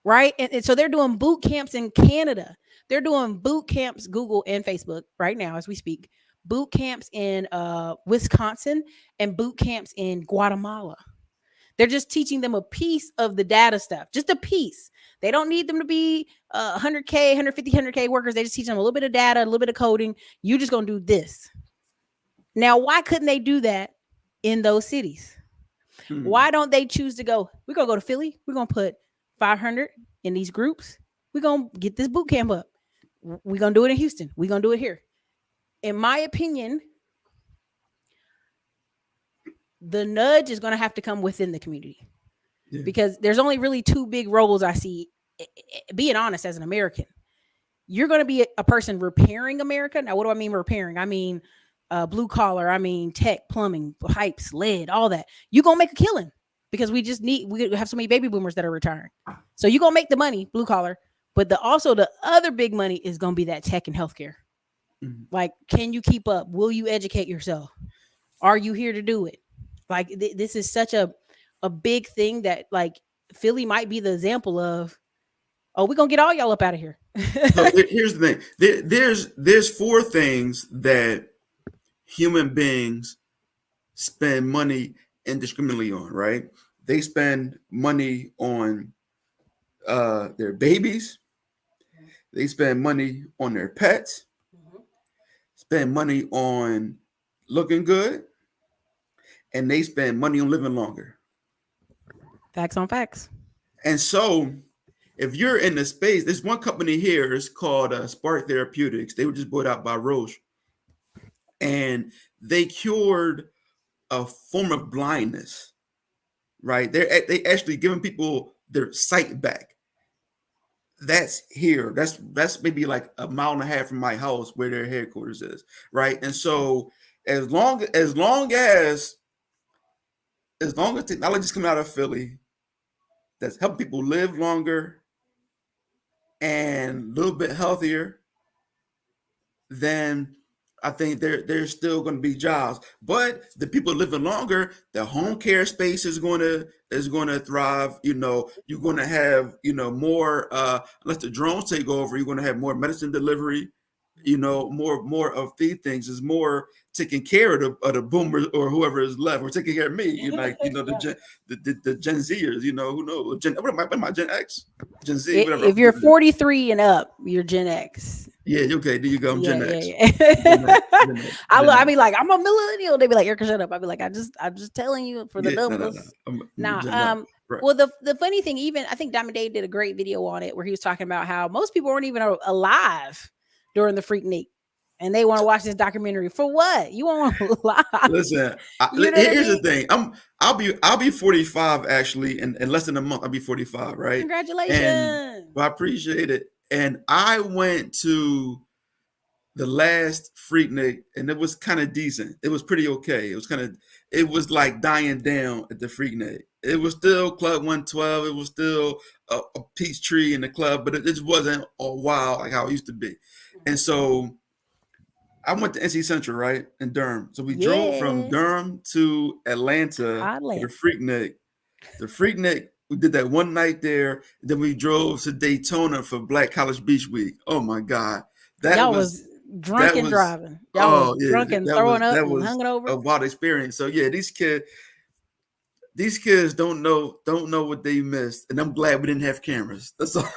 right? And so they're doing boot camps in Canada. They're doing boot camps, Google and Facebook right now as we speak. Boot camps in Wisconsin and boot camps in Guatemala. They're just teaching them a piece of the data stuff, just a piece. They don't need them to be 100K, 150, 100K workers. They just teach them a little bit of data, a little bit of coding. You just going to do this. Now, why couldn't they do that in those cities? Hmm. Why don't they choose to go? We're going to go to Philly. We're going to put 500 in these groups. We're going to get this boot camp up. We're going to do it in Houston. We're going to do it here. In my opinion, the nudge is going to have to come within the community. Yeah. Because there's only really two big roles I see. Being honest, as an American, you're going to be a person repairing America. Now, what do I mean repairing? I mean blue collar. I mean tech, plumbing, pipes, lead, all that. You're going to make a killing because we have so many baby boomers that are retiring. So you're going to make the money, blue collar. But also the other big money is going to be that tech and healthcare. Mhm. Like, can you keep up? Will you educate yourself? Are you here to do it? Like, this is such a big thing that, like, Philly might be the example of, oh, we're gonna get all y'all up out of here. So here's the thing. There's four things that human beings spend money indiscriminately on, right? They spend money on their babies. They spend money on their pets. Spend money on looking good, and they spend money on living longer. Facts on facts. And so, if you're in the space, there's one company here. It's called Spark Therapeutics. They were just bought out by Roche, and they cured a form of blindness. Right? They actually giving people their sight back. That's here. That's maybe like a mile and a half from my house where their headquarters is. Right? And so, as long as technology is coming out of Philly, that's helping people live longer and a little bit healthier, then I think there's still going to be jobs. But the people living longer, the home care space is going to thrive. You're going to have more. Unless the drones take over, you're going to have more medicine delivery. More of these things is more taking care of the boomers or whoever is left, or taking care of me. The Gen Zers. Who knows? What am I, Gen X, Gen Z, whatever. If you're 43 and up, you're Gen X. Yeah, okay. There you go. I'm Yeah, Gen X. yeah, Gen X. yeah. Gen X. I Gen X. be like, I'm a millennial. They be like, Ericka, shut up. I be like, I'm just telling you for the Yeah, no, no, no. numbers. I'm Now, Gen X. Right. well, the funny thing, even I think Diamond Dave did a great video on it where he was talking about how most people weren't even alive during the Freaknik, and they want to watch this documentary for what? You want to lie? Listen, You know what I here's the mean? thing. I'll be 45 actually in less than a month. I'll be 45, right? And Congratulations. I appreciate it. And I went to the last Freaknik, and it was kind of decent. It was pretty okay. It was like dying down at the Freaknik. It was still Club 112. It was still a peach tree in the club, but it just wasn't all wild like how it used to be. And so I went to NC Central, right, in Durham. So we drove from Yeah. Durham to Atlanta for the Hotland. Freaknik. The Freaknik, we did that one night there. Then we drove to Daytona for Black College Beach Week. Oh my God, that Y'all was was drunk that and was driving. Y'all was oh yeah, drunk and that was throwing up that and was hung over. a wild experience. So yeah, these kids don't know what they missed, and I'm glad we didn't have cameras. That's all.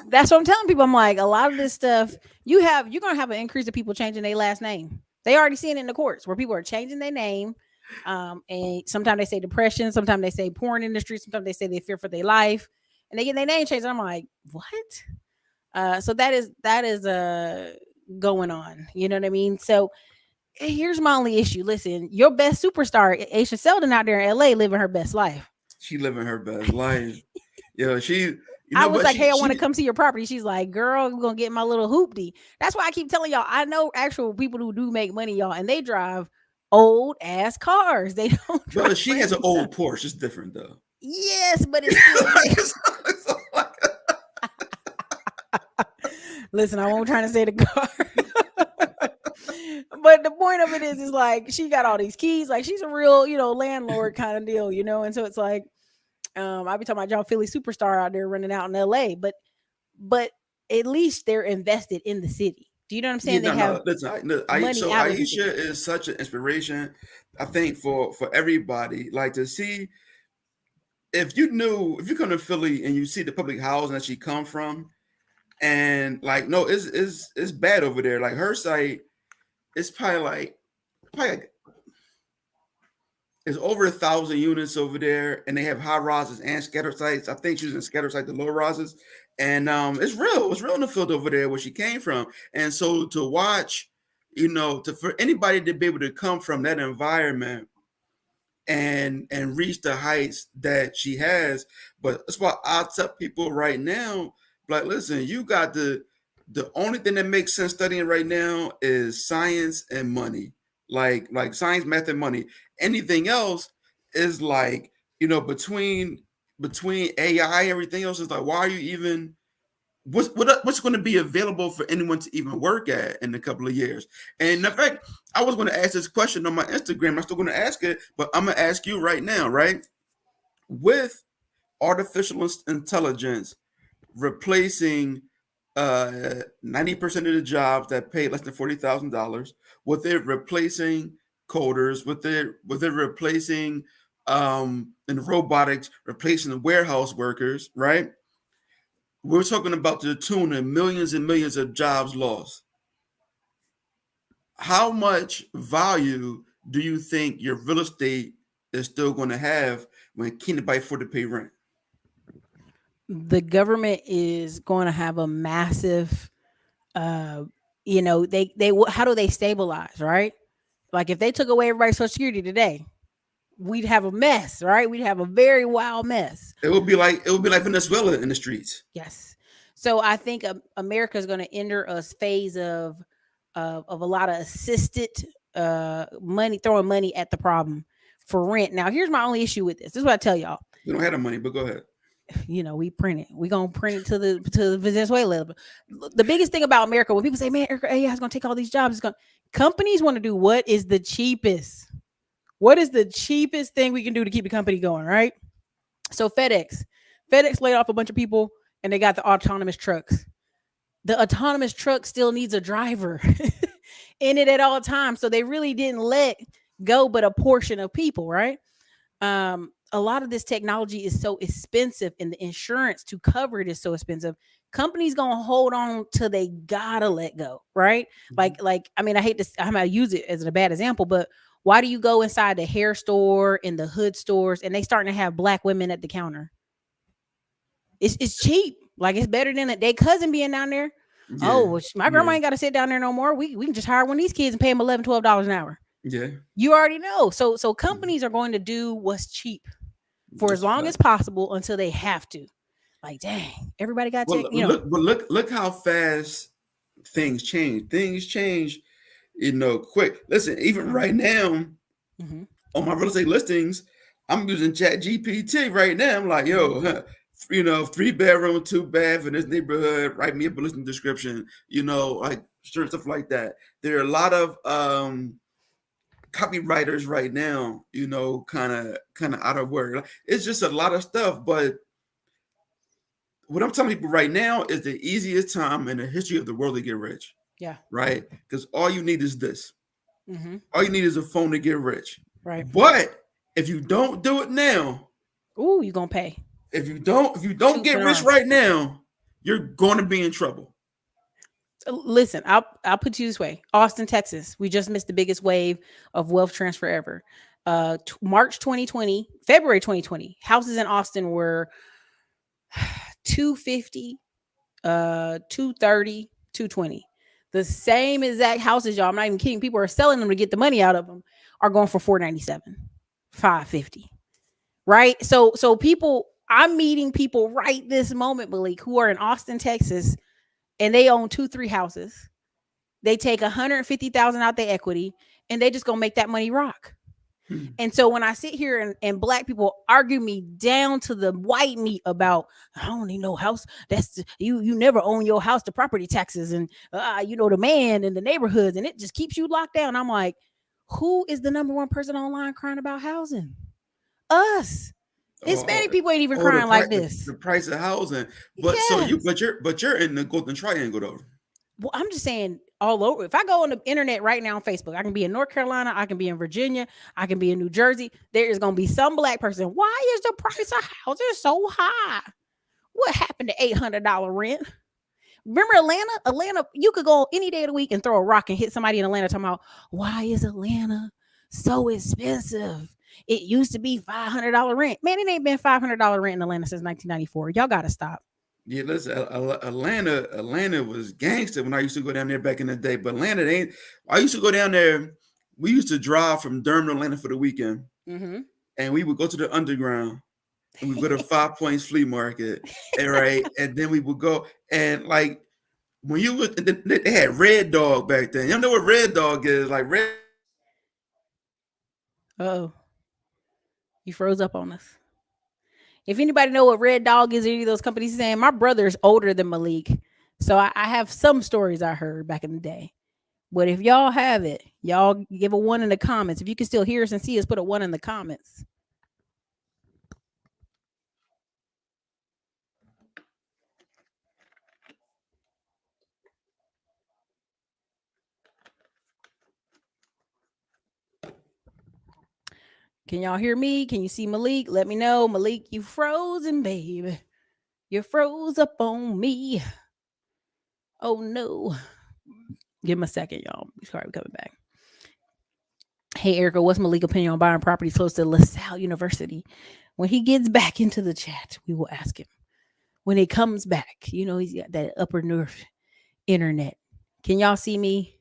That's what I'm telling people. I'm like, a lot of this stuff you're gonna have an increase of people changing their last name. They already seeing it in the courts where people are changing their name. And sometimes they say depression, sometimes they say porn industry, sometimes they say they fear for their life, and they get their name changed. And I'm like, what? So that is going on. You know what I mean? So here's my only issue. Listen, your best superstar, Aisha Seldon, out there in LA living her best life. She living her best life. Yo, you I know was what? like, She hey, I want to she come see your property. She's like, girl, I'm gonna get my little hoopty. That's why I keep telling y'all, I know actual people who do make money, y'all, and they drive old ass cars. They don't drive Well, she brand has an new stuff. old Porsche. It's different though. Yes, but it's still Like, listen, I won't trying to say the car. But the point of it is like she got all these keys, like she's a real, landlord kind of deal, and so it's like I be talking about y'all Philly superstar out there running out in LA, but at least they're invested in the city. Do you know what I'm Yeah, saying? They no, have no. Listen, money so out of the Aisha city. is such an inspiration, I think, for everybody. Like to see if you come to Philly and you see the public housing that she come from, and like no, it's bad over there. Like her site, it's probably like it's over 1,000 units over there, and they have high rises and scatter sites. I think she's using scatter site the low rises, and it's real in the field over there where she came from. And so to watch, to for anybody to be able to come from that environment and reach the heights that she has. But that's why I tell people right now, like, listen, you got the only thing that makes sense studying right now is science and money. Like science, math, and money. Anything else is like, between AI and everything else is like, why are you even what's going to be available for anyone to even work at in a couple of years? And in fact, I was going to ask this question on my Instagram. I'm still going to ask it, but I'm going to ask you right now, right? With artificial intelligence replacing 90% of the jobs that pay less than $40,000, with it replacing coders, with it replacing and robotics replacing the warehouse workers, right? We're talking about the tune of millions and millions of jobs lost. How much value do you think your real estate is still going to have when can't nobody afford to pay rent? The government is going to have a massive, uh, how do they stabilize, right? Like if they took away everybody's social security today, we'd have a mess, right? We'd have a very wild mess. It would be like Venezuela in the streets. Yes. So I think America is going to enter a phase of a lot of assisted money, throwing money at the problem for rent. Now, here's my only issue with this. This is what I tell y'all. We don't have the money, but go ahead. We print it. We gonna print it to the Venezuela. The biggest thing about America, when people say, "Man, Ericka AI is gonna take all these jobs," it's gonna companies want to do what is the cheapest. What is the cheapest thing we can do to keep the company going, right? So FedEx laid off a bunch of people, and they got the autonomous trucks. The autonomous truck still needs a driver in it at all times, so they really didn't let go but a portion of people, right? A lot of this technology is so expensive and the insurance to cover it is so expensive. Companies gonna hold on till they gotta let go, right? Like I mean, I hate to I'm gonna use it as a bad example, but why do you go inside the hair store and the hood stores and they starting to have black women at the counter? It's cheap. Like it's better than their cousin being down there. Oh, Yeah, well, my grandma yeah, ain't got to sit down there no more. We can just hire one of these kids and pay them $11, $12 an hour. yeah. You already know. So Mhm. companies are going to do what's cheap for as That's a long as fact. possible until they have to. Like, dang, everybody got Well, tech, look how fast things change. Things change, quick. Listen, even right now hmm on my real estate listings, I'm using Chat GPT right now. I'm like, hmm yo, 3 bedroom, 2 bath in this neighborhood. Write me a listing description. Like certain stuff like that. There are a lot of copywriters right now. Kind of out of work. It's just a lot of stuff. But what I'm telling people right now is the easiest time in the history of the world to get rich. Yeah. Right? Because all you need is this. hmm All you need is a phone to get rich. Right. But if you don't do it now, Ooh, you gonna pay if you don't tooth get and rich arm. right now, you're going to be in trouble. Listen, I'll put you this way: Austin, Texas. We just missed the biggest wave of wealth transfer ever. March 2020, February 2020, houses in Austin were 250, 230, 220. The same exact houses, y'all. I'm not even kidding. People are selling them to get the money out of them. Are going for 497, 550. Right. So people, I'm meeting people right this moment, Malik, who are in Austin, Texas, and they own 2, 3 houses. They take 150,000 out their equity, and they just gonna make that money rock. Hmm. And so when I sit here and black people argue me down to the white meat about I don't need no house. You never own your house to property taxes and the man and the neighborhoods and it just keeps you locked down. I'm like, who is the number one person online crying about housing? Us. uh, Hispanic people ain't even oh, crying like this. the price of housing. But so you, Yes. but you're in the Golden Triangle though. Well, I'm just saying all over. If I go on the internet right now on Facebook, I can be in North Carolina, I can be in Virginia, I can be in New Jersey. There is going to be some black person. Why is the price of housing so high? What happened to $800 rent? Remember Atlanta? Atlanta, you could go any day of the week and throw a rock and hit somebody in Atlanta talking about why is Atlanta so expensive? It used to be $500 rent. Man, it ain't been $500 rent in Atlanta since 1994. Y'all got to stop. Yeah, listen, Atlanta was gangster when I used to go down there back in the day. But Atlanta they ain't. I used to go down there. We used to drive from Durham to Atlanta for the weekend, Mm-hmm. and we would go to the underground, and we would go to Five Points Flea Market, and right, and then we would go and like when you would, they had Red Dog back then. You know what Red Dog is? Like Red Oh, you froze up on us. If anybody know what Red Dog is, any of those companies saying, my brother is older than Malik. So I have some stories I heard back in the day. But if y'all have it, y'all give a one in the comments. If you can still hear us and see us, put a one in the comments. Can y'all hear me? Can you see Malik? Let me know. Malik, you frozen, babe. You froze up on me. Oh no. Give him a second, y'all. Sorry, we're coming back. Hey, Erica, what's Malik's opinion on buying properties close to LaSalle University? When he gets back into the chat, we will ask him. When he comes back, he's got that upper north internet. Can y'all see me?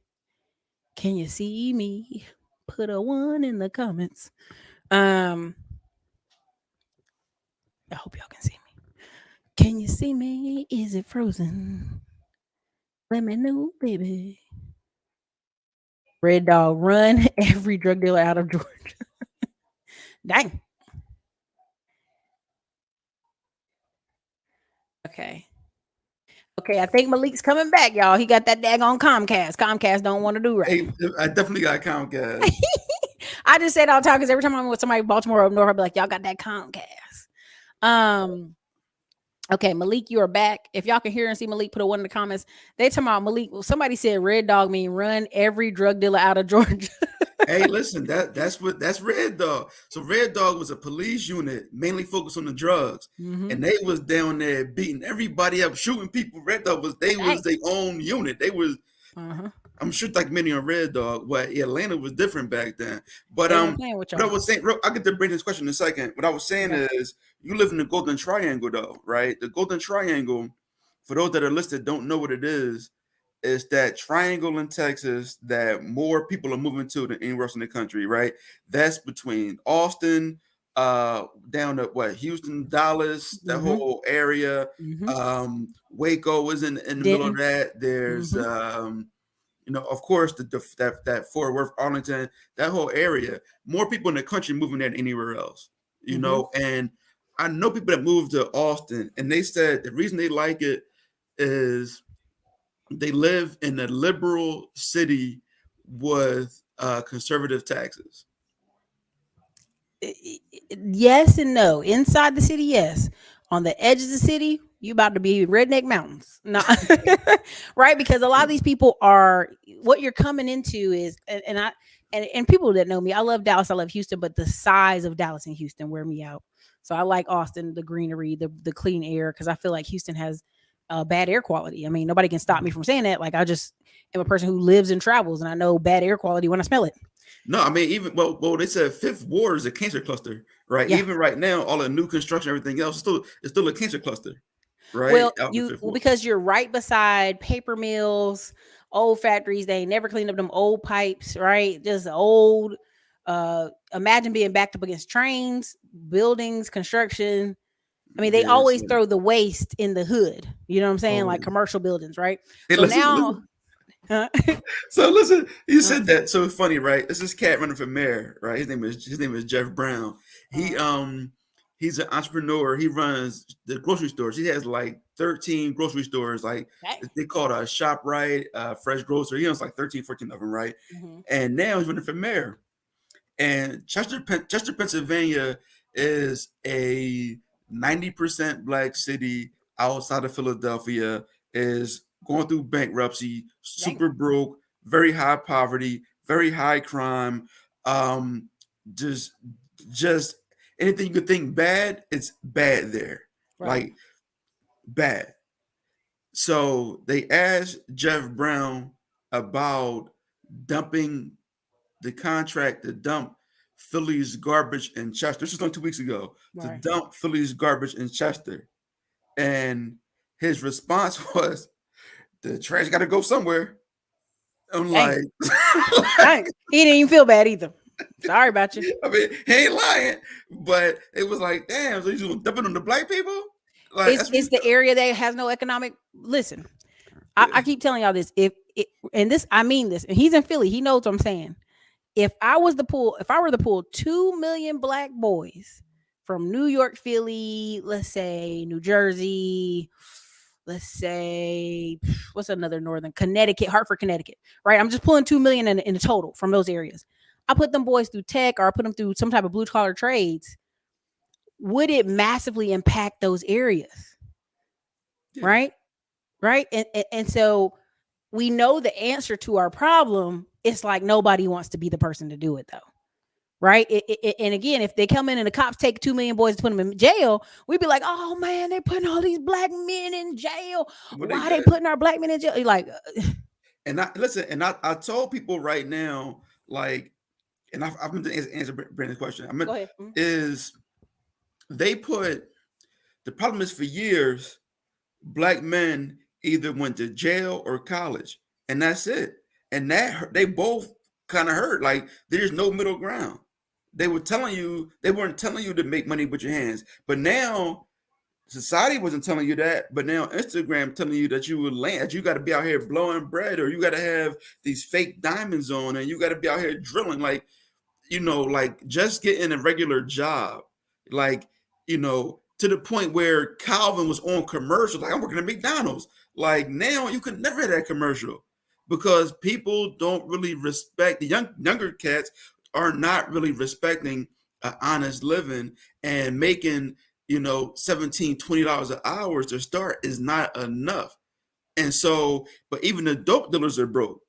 Can you see me? Put a one in the comments. I hope y'all can see me. Can you see me? Is it frozen? Let me know, baby. Red Dog, run every drug dealer out of Georgia. Dang. Okay. Okay, I think Malik's coming back, y'all. He got that daggone Comcast. Comcast don't want to do right. Hey, I definitely got Comcast. I just say it all the time because every time I'm with somebody in Baltimore or up north, I'll be like, y'all got that Comcast. Um, okay, Malik, you are back. If y'all can hear and see Malik, put a one in the comments. They talking about Malik. Well, somebody said Red Dog mean run every drug dealer out of Georgia. Hey, listen, that's Red Dog. So Red Dog was a police unit mainly focused on the drugs, Mm-hmm. and they was down there beating everybody up, shooting people. Red Dog was Dang. their own unit. They was Uh-huh. I'm sure like many on Red Dog. But Atlanta was different back then. But They weren't playing with what I y'all. was saying, I get to bring this question in a second. What I was saying Okay. is, you live in the Golden Triangle, though, right? The Golden Triangle, for those that are listed, don't know what it is. It's that triangle in Texas that more people are moving to than anywhere else in the country, right? That's between Austin, down to what Houston, Dallas, that Mm-hmm. whole area. Mm-hmm. Waco is in the middle of Denton. that. There's Mm-hmm. of course, that Fort Worth, Arlington, that whole area. More people in the country moving there than anywhere else. Mm-hmm. And I know people that moved to Austin, and they said the reason they like it is they live in a liberal city with conservative taxes. Yes and no. Inside the city, yes. On the edge of the city, you about to be redneck mountains. No, right? Because a lot of these people are what you're coming into is, and people that know me, I love Dallas, I love Houston, but the size of Dallas and Houston wear me out. So I like Austin, the greenery, the clean air, because I feel like Houston has bad air quality. I mean, nobody can stop me from saying that. Like I just am a person who lives and travels, and I know bad air quality when I smell it. No, I mean even they said Fifth Ward is a cancer cluster, right? Yeah. Even right now, all the new construction, everything else, it's still a cancer cluster, right? Well, Out in Fifth Ward. because you're right beside paper mills, old factories. They ain't never cleaned up them old pipes, right? Just old. Imagine being backed up against trains, buildings, construction. I mean, they Yes. always throw the waste in the hood. You know what I'm saying? Oh, Like commercial buildings, right? hey, So listen, now, listen. huh? So listen, you Huh? said that. So it's funny, right? This is cat running for mayor, right? His name is Jeff Brown. He Uh-huh. he's an entrepreneur. He runs the grocery stores. He has like 13 grocery stores, like Hey. they call it a shop right, fresh grocery. He owns like 13, 14 of them, right? Hmm. And now he's running for mayor. And Chester, Pennsylvania is a 90% black city outside of Philadelphia, is going through bankruptcy, Dang. super broke, very high poverty, very high crime, um, just just anything you could think bad, it's bad there. Right. Like bad. So they asked Jeff Brown about dumping the contract to dump Philly's garbage in Chester. This was only 2 weeks ago, to Right. dump Philly's garbage in Chester. And his response was, the trash got to go somewhere. I'm Dang. like, Dang. He didn't even feel bad either. Sorry about you. I mean, he ain't lying, but it was like, damn, so you dumping on the black people? Like, It's that's what it's you the area that has no economic. Listen, I do? keep telling y'all this. If it, and this, I mean this, and he's in Philly, he knows what I'm saying. If I were to pull 2 million black boys from New York, Philly, let's say New Jersey, let's say what's another northern Connecticut, Hartford, Connecticut, right? I'm just pulling 2 million in the total from those areas. I put them boys through tech or I put them through some type of blue collar trades. Would it massively impact those areas? Yeah. Right? Right? And so we know the answer to our problem. It's like nobody wants to be the person to do it though. Right. And again, if they come in and the cops take 2 million boys to put them in jail, we'd be like, oh man, they're putting all these black men in jail. What they Why are they did. putting our black men in jail? You're like, And I listen, and I told people right now, like, and I've been to answer Brandon's question. I mean, go ahead. is they put the problem is for years, black men either went to jail or college, and that's it. And they both kind of hurt. Like there's no middle ground. They weren't telling you to make money with your hands, but now society wasn't telling you that, but now Instagram telling you that you would land, you got to be out here blowing bread, or you got to have these fake diamonds on, and you got to be out here drilling. Like, like just getting a regular job, like, to the point where Calvin was on commercials, like I'm working at McDonald's. Like now you could never have that commercial because people don't really respect the younger cats are not really respecting an honest living and making, $17-20 an hour to start is not enough. And so, but even the dope dealers are broke.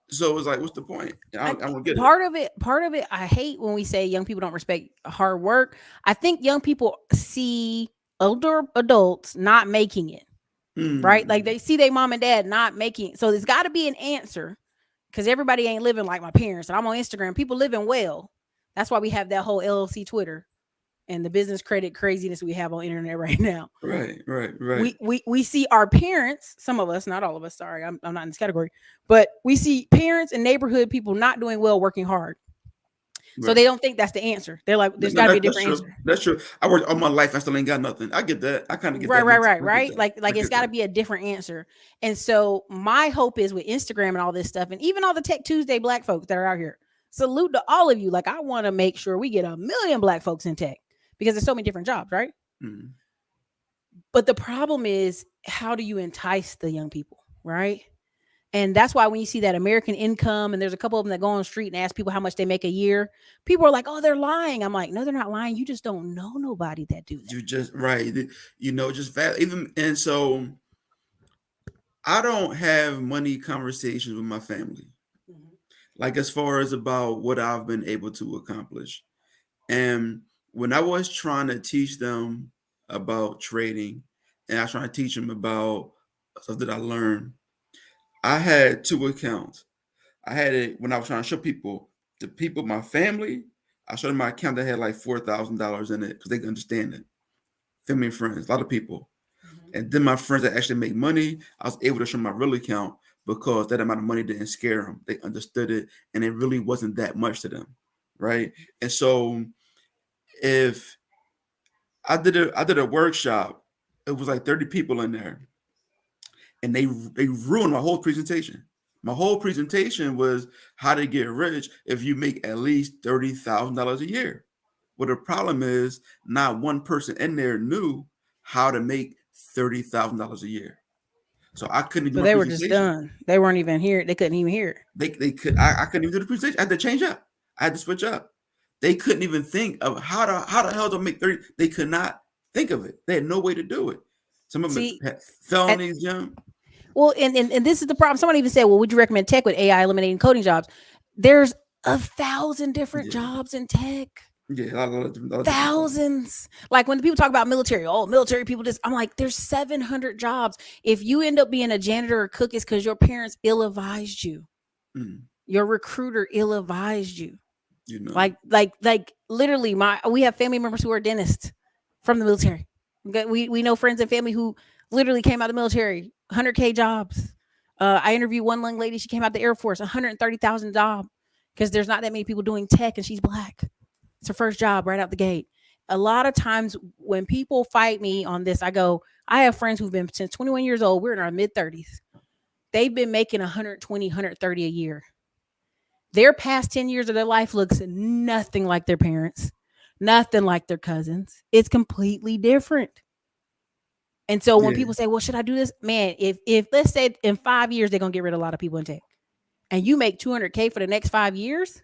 So it's like, what's the point? I don't get it. Part of it, I hate when we say young people don't respect hard work. I think young people see older adults not making it, right? Like Hmm. they see their mom and dad not making it. So there's got to be an answer because everybody ain't living like my parents. And I'm on Instagram, people living well. That's why we have that whole LLC Twitter and the business credit craziness we have on internet right now. Right, right, right, We see our parents, some of us, not all of us, sorry, I'm not in this category, but we see parents and neighborhood people not doing well, working hard. So right. they don't think that's the answer. They're like, there's No, got to be a that's different true. answer. That's true. I worked all my life. I still ain't got nothing. I get that. I kind of get Right, that. right, right, I get right. that. I Like it's get got to that. be a different answer. And so my hope is with Instagram and all this stuff, and even all the Tech Tuesday black folks that are out here. Salute to all of you. Like I want to make sure we get 1 million black folks in tech because there's so many different jobs, right? Mm. But the problem is, how do you entice the young people, right? And that's why when you see that American income, and there's a couple of them that go on the street and ask people how much they make a year, people are like, "Oh, they're lying." I'm like, "No, they're not lying. You just don't know nobody that do that." You just right. Just even and so I don't have money conversations with my family. Mhm. Like as far as about what I've been able to accomplish. And when I was trying to teach them about trading, and I was trying to teach them about stuff that I learned, I had two accounts. I had it when I was trying to show people, the people, my family. I showed them my account that had like $4,000 in it because they could understand it. Family and friends, a lot of people. Mhm. And then my friends that actually make money, I was able to show my real account because that amount of money didn't scare them. They understood it, and it really wasn't that much to them, right? And so if I did a workshop, it was like 30 people in there, and they ruined my whole presentation. My whole presentation was how to get rich if you make at least $30,000 a year. Well, the problem is not one person in there knew how to make $30,000 a year. So I couldn't do So my they were just presentation. done. They weren't even here. They couldn't even hear it. They could I couldn't even do the presentation. I had to change up. I had to switch up. they couldn't even think of how the hell to make 30. They could not think of it. They had no way to do it. Some of them See, had at, felonies, Jim. well, and this is the problem. Somebody even said, well, would you recommend tech with AI eliminating coding jobs? There's 1,000 different Yeah, jobs in tech. yeah, a lot of different things. Thousands. Like when the people talk about military, oh, military people just, I'm like, there's 700 jobs. If you end up being a janitor or cook, it's because your parents ill advised you. Mm, Your recruiter ill advised you. you know, Like literally, we have family members who are dentists from the military. Okay, we know friends and family who literally came out of the military, 100K jobs. I interviewed one young lady. She came out the Air Force, 130,000 job because there's not that many people doing tech, and she's black. It's her first job right out the gate. A lot of times when people fight me on this, I go, I have friends who've been since 21 years old. We're in our mid 30s. They've been making 120, 130 a year. Their past 10 years of their life looks nothing like their parents, nothing like their cousins. It's completely different. And so when yeah, people say, well, should I do this? Man, if let's say in 5 years, they're going to get rid of a lot of people in tech and you make 200K for the next 5 years,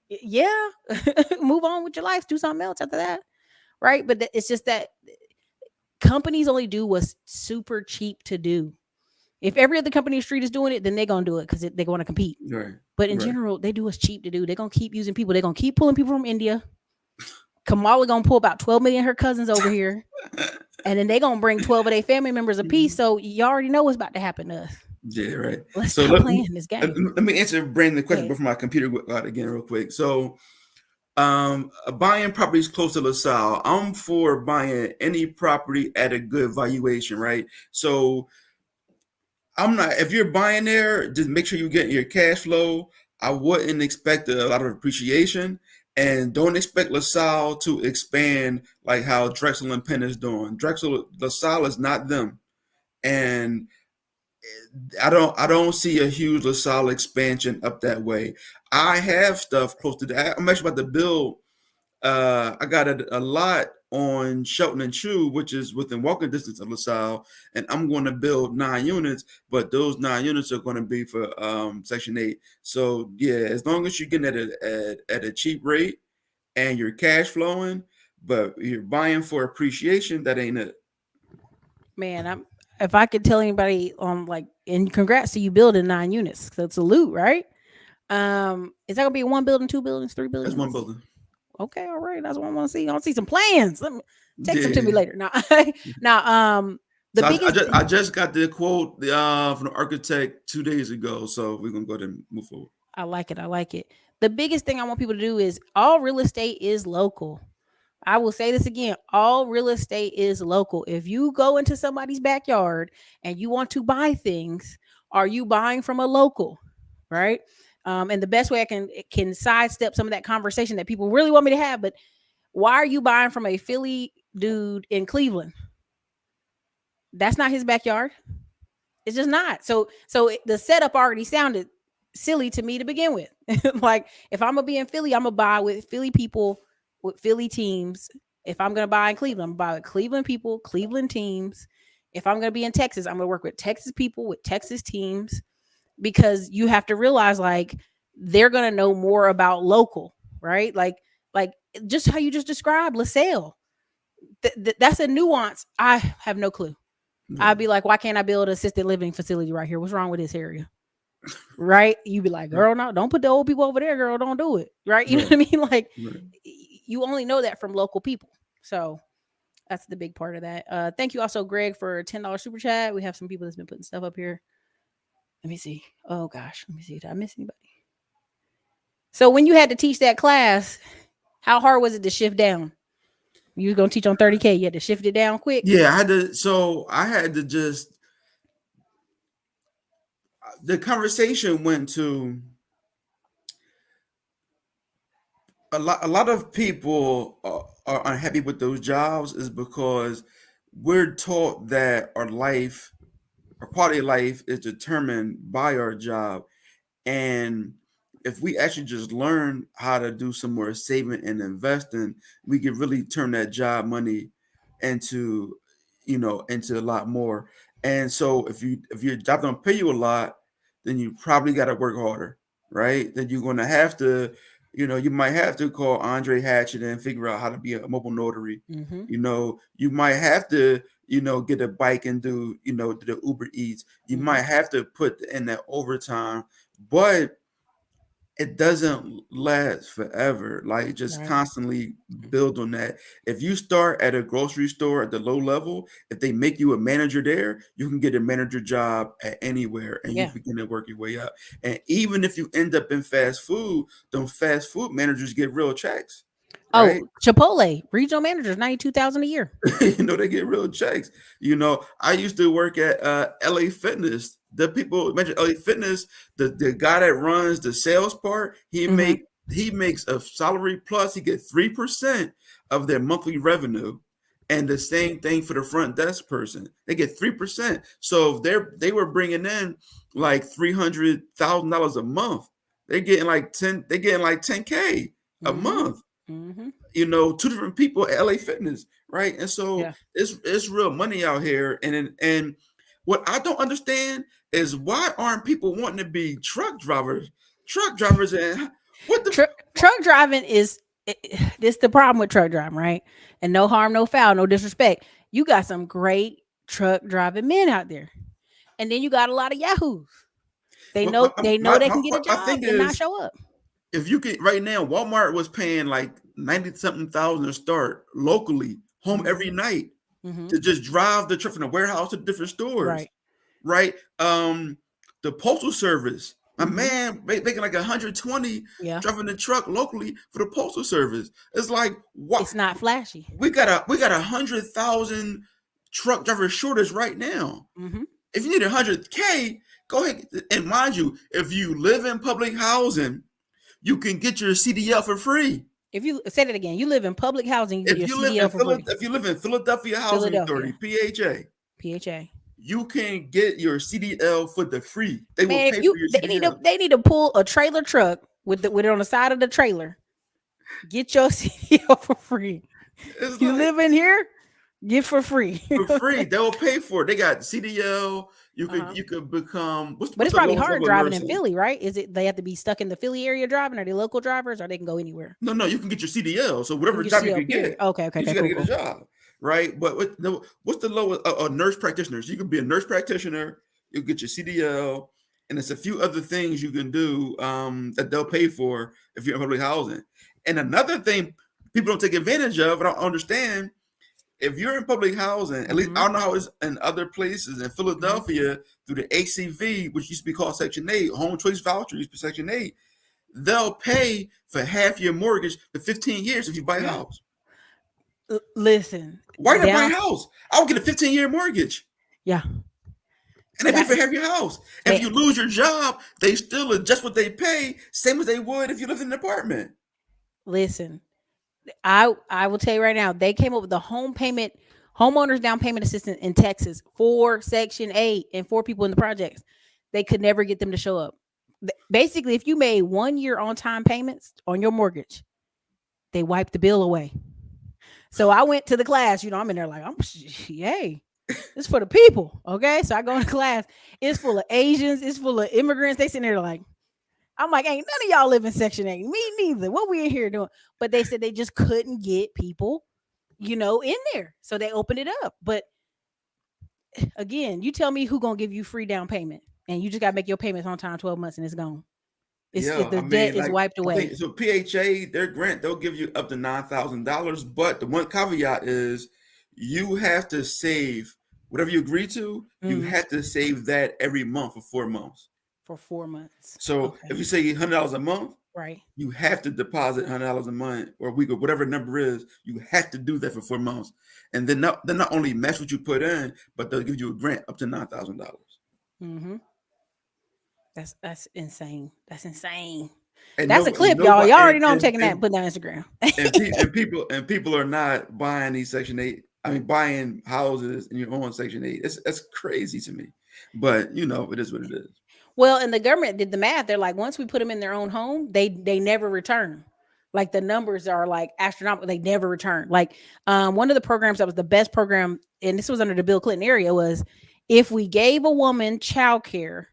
yeah, move on with your life, do something else after that. Right. But it's just that companies only do what's super cheap to do. If every other company in the street is doing it, then they're going to do it because they want to compete. right, But in right. general, they do what's cheap to do. They're going to keep using people. They're going to keep pulling people from India. Kamala going to pull about 12 million of her cousins over here. And then they going to bring 12 of their family members a piece. So you already know what's about to happen to us. Yeah, right. Let's So stop playing this let, game. let me answer Brandon the Go question ahead. before my computer go out again real quick. So buying properties close to LaSalle, I'm for buying any property at a good valuation, right? So I'm not. If you're buying there, just make sure you get your cash flow. I wouldn't expect a lot of appreciation, and don't expect LaSalle to expand like how Drexel and Penn is doing. Drexel LaSalle is not them, and I don't see a huge LaSalle expansion up that way. I have stuff close to that. I'm actually about to build. I got a lot on Shelton and Chew, which is within walking distance of LaSalle, and I'm going to build 9 units. But those 9 units are going to be for Section 8. So yeah, as long as you're getting at a cheap rate and you're cash flowing, but you're buying for appreciation, that ain't it. Man, if I could tell anybody like, and congrats to you building 9 units. So it's a loot, right? Is that gonna be one building, two buildings, three That's one buildings? building. Okay, all right. That's what I want to see. I want to see some plans. Let me text them to me Yeah. later. Now, now, the So I, I biggest just I just got the quote from the architect 2 days ago. So we're gonna go ahead and move forward. I like it. I like it. The biggest thing I want people to do is all real estate is local. I will say this again, all real estate is local. If you go into somebody's backyard and you want to buy things, are you buying from a local? Right? And the best way I can sidestep some of that conversation that people really want me to have, but why are you buying from a Philly dude in Cleveland? That's not his backyard. It's just not. The setup already sounded silly to me to begin with. Like if I'm gonna be in Philly, I'm gonna buy with Philly people, with Philly teams. If I'm gonna buy in Cleveland, I'm gonna buy with Cleveland people, Cleveland teams. If I'm gonna be in Texas, I'm gonna work with Texas people, with Texas teams, because you have to realize like they're gonna know more about local, right? Like just how you just described LaSalle. That's a nuance. I have no clue. I'd Right. be like, why can't I build an assisted living facility right here? What's wrong with this area? Right? You'd be like, Right. girl, no, don't put the old people over there, girl. Don't do it. Right? You know Right. what I mean? Like, Right. you only know that from local people. So that's the big part of that. Thank you also, Greg, for a $10 super chat. We have some people that's been putting stuff up here. Let me see. Oh gosh, let me see. Did I miss anybody? So when you had to teach that class, how hard was it to shift down? You was gonna teach on 30K. You had to shift it down quick. Yeah, I had to. So I had to just. The conversation went to a lot of people are unhappy with those jobs is because we're taught that our quality of life is determined by our job. And if we actually just learn how to do some more saving and investing, we can really turn that job money into, into a lot more. And so if your job don't pay you a lot, then you probably got to work harder, right? Then you're going to have to. You might have to call Andre Hatchett and figure out how to be a mobile notary. Mm-hmm. You might have to, get a bike and do the Uber Eats. You Mm-hmm. might have to put in that overtime, but it doesn't last forever. Like just Right. constantly build on that. If you start at a grocery store at the low level, if they make you a manager there, you can get a manager job at anywhere and you Yeah. begin to work your way up. And even if you end up in fast food, them fast food managers get real checks, right? Oh, Chipotle regional managers, 92,000 a year. They get real checks. I used to work at LA Fitness. The people mentioned LA Fitness, the guy that runs the sales part, Mm-hmm. he makes a salary plus he gets 3% of their monthly revenue. And the same thing for the front desk person. They get 3%. So if they were bringing in like $300,000 a month, they're getting like 10K a Mm-hmm. month. Mm-hmm. Two different people at LA Fitness, right? And so Yeah. it's real money out here. And what I don't understand is why aren't people wanting to be truck drivers? Truck drivers and what the Truck driving is this the problem with truck driving, right? And no harm, no foul, no disrespect. You got some great truck driving men out there, and then you got a lot of yahoos. They what, know what, they know my, they my, can get a my job thing and not is show up. if you get right now, Walmart was paying like 90 something thousand to start locally home Mm-hmm. every night Mm-hmm. to just drive the truck from the warehouse to different stores, Right. right? The postal service, a Mm-hmm. man making like 120 Yeah. driving the truck locally for the postal service. It's like what It's not flashy. we got 100,000 truck driver shortage right now. Mm-hmm. If you need 100K, go ahead. And mind you, if you live in public housing, you can get your CDL for free. If you say that again, you live in public housing, you get your CDL for free. If you live in Philadelphia Housing Authority, Philadelphia, PHA, PHA. you can get your CDL for the free. They will Man, pay you for your they need to CDL. they need to pull a trailer truck with it on the side of the trailer. Get your CDL for free. It's You like live in here, get for free. for free. They will pay for it. They got CDL. You could Uh-huh. you could become But what's it's the probably lowest hard level of driving in nursing? Philly, right? Is it they have to be stuck in the Philly area driving? Are they local drivers or they can go anywhere? No, you can get your CDL. So You can whatever get job you CDL can period. get, Okay, okay, you okay, just got to cool, get a cool. job, right? But what's the lowest? Nurse practitioners. You can be a nurse practitioner. You get your CDL, and it's a few other things you can do that they'll pay for if you're in public housing. And another thing people don't take advantage of, I don't understand. If you're in public housing, at least I Mm-hmm. don't know how it's in other places in Mm-hmm. Philadelphia through the HCV, which used to be called Section 8, Home Choice Voucher used to be Section 8. They'll pay for half your mortgage for 15 years if you buy a Yeah. house. Listen, Why not buy a down. house? I would get a 15-year mortgage Yeah. and they pay That for half your house. If they you lose your job, they still adjust what they pay, same as they would if you lived in an apartment. listen. I will tell you right now, they came up with the homeowners down payment assistance in Texas for Section 8 and for people in the projects. They could never get them to show up. Basically, if you made 1 year on time payments on your mortgage, they wiped the bill away. So I went to the class. I'm in there like, yay, it's for the people. Okay. So I go to class. It's full of Asians. It's full of immigrants. They sitting there like, I'm like, ain't none of y'all live in Section 8. Me neither. What we in here doing? But they said they just couldn't get people, in there. So they opened it up. But again, you tell me who gonna give you free down payment. And you just gotta make your payments on time, 12 months, and it's gone. It's Yeah, the I debt mean, is like wiped I away. think so. PHA, their grant, they'll give you up to $9,000, but the one caveat is you have to save whatever you agree to. You Mhm. have to save that every month for 4 months. For 4 months. So Okay. if you say $100 a month, Right. you have to deposit $100 a month or a week or whatever the number is. You have to do that for 4 months, and then not only match what you put in, but they'll give you a grant up to $9,000. Hmm. That's insane. That's insane. And That's a nobody, clip, y'all. nobody, Y'all already know I'm taking that and and putting that on Instagram. people are not buying these Section 8. I mean, buying houses in your own Section 8. That's crazy to me. But it is what it is. Well, and the government did the math. They're like, once we put them in their own home, they never return. Like the numbers are like astronomical. They never return. Like one of the programs that was the best program, and this was under the Bill Clinton area, was if we gave a woman childcare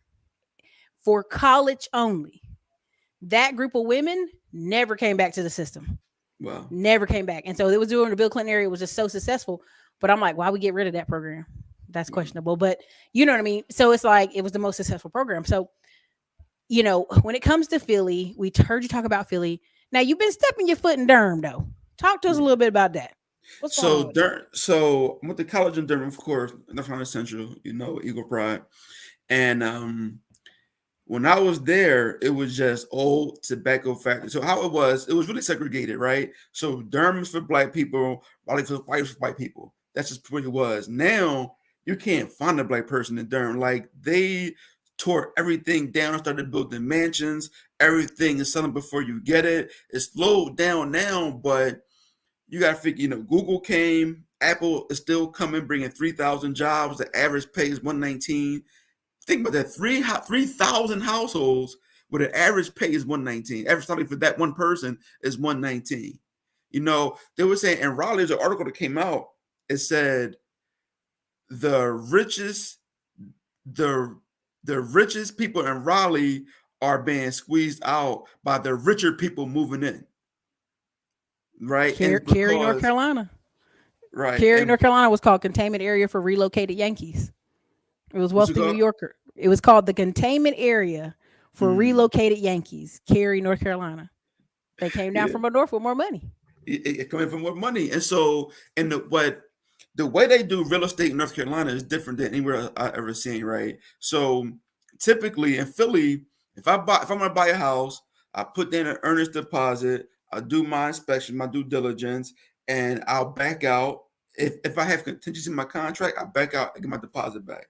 for college only, That group of women never came back to the system. Wow. Never came back. And so it was during the Bill Clinton era, it was just so successful. But I'm like, why we get rid of that program? That's Wow. questionable. But you know what I mean? So it's like it was the most successful program. So, when it comes to Philly, we heard you talk about Philly. Now you've been stepping your foot in Durham though. Talk to us a Yeah. little bit about that. What's going on with that? So I went to college in Durham, of course, North Carolina Central, Eagle Pride. And when I was there, it was just old tobacco factory. So how it was really segregated, right? So Durham's for black people, Raleigh for white people. That's just what it was. Now you can't find a black person in Durham. Like they tore everything down, started building mansions. Everything is selling before you get it. It's slowed down now, but you got to figure, Google came, Apple is still coming, bringing 3,000 jobs. The average pay is 119. Think about that, 3,000 households with an average pay is 119. Average salary for that one person is 119. They were saying in Raleigh, there's an article that came out. It said the richest, the the richest people in Raleigh are being squeezed out by the richer people moving in, right? And it's Cary, North because Carolina. right, Cary, and North Carolina was called containment area for relocated Yankees. It was what's it wealthy New called? Yorker. It was called the containment area for Mm, relocated Yankees, Cary, North Carolina. They came down yeah, from the north with more money. it coming from more money, and so and the way they do real estate in North Carolina is different than anywhere I ever seen, right? So typically in Philly, if I'm gonna buy a house, I put in an earnest deposit, I do my inspection, my due diligence, and I'll back out. If I have contingency in my contract, I back out and get my deposit back.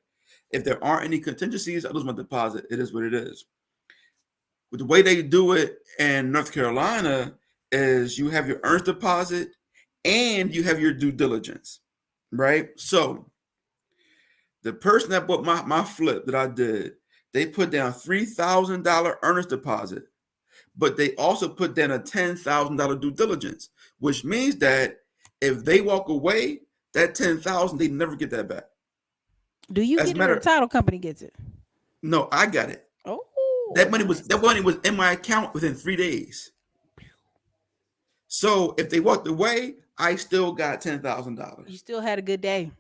If there aren't any contingencies, I lose my deposit. It is what it is. But the way they do it in North Carolina is you have your earnest deposit and you have your due diligence, right? So the person that bought my flip that I did, they put down $3,000 earnest deposit, but they also put down a $10,000 due diligence, which means that if they walk away, that 10,000 they never get that back. Do you As a get it or matter, the title company gets it? no, I got it. Oh, That nice. money was in my account within 3 days. So if they walked away, I still got You $10,000. still had a good day.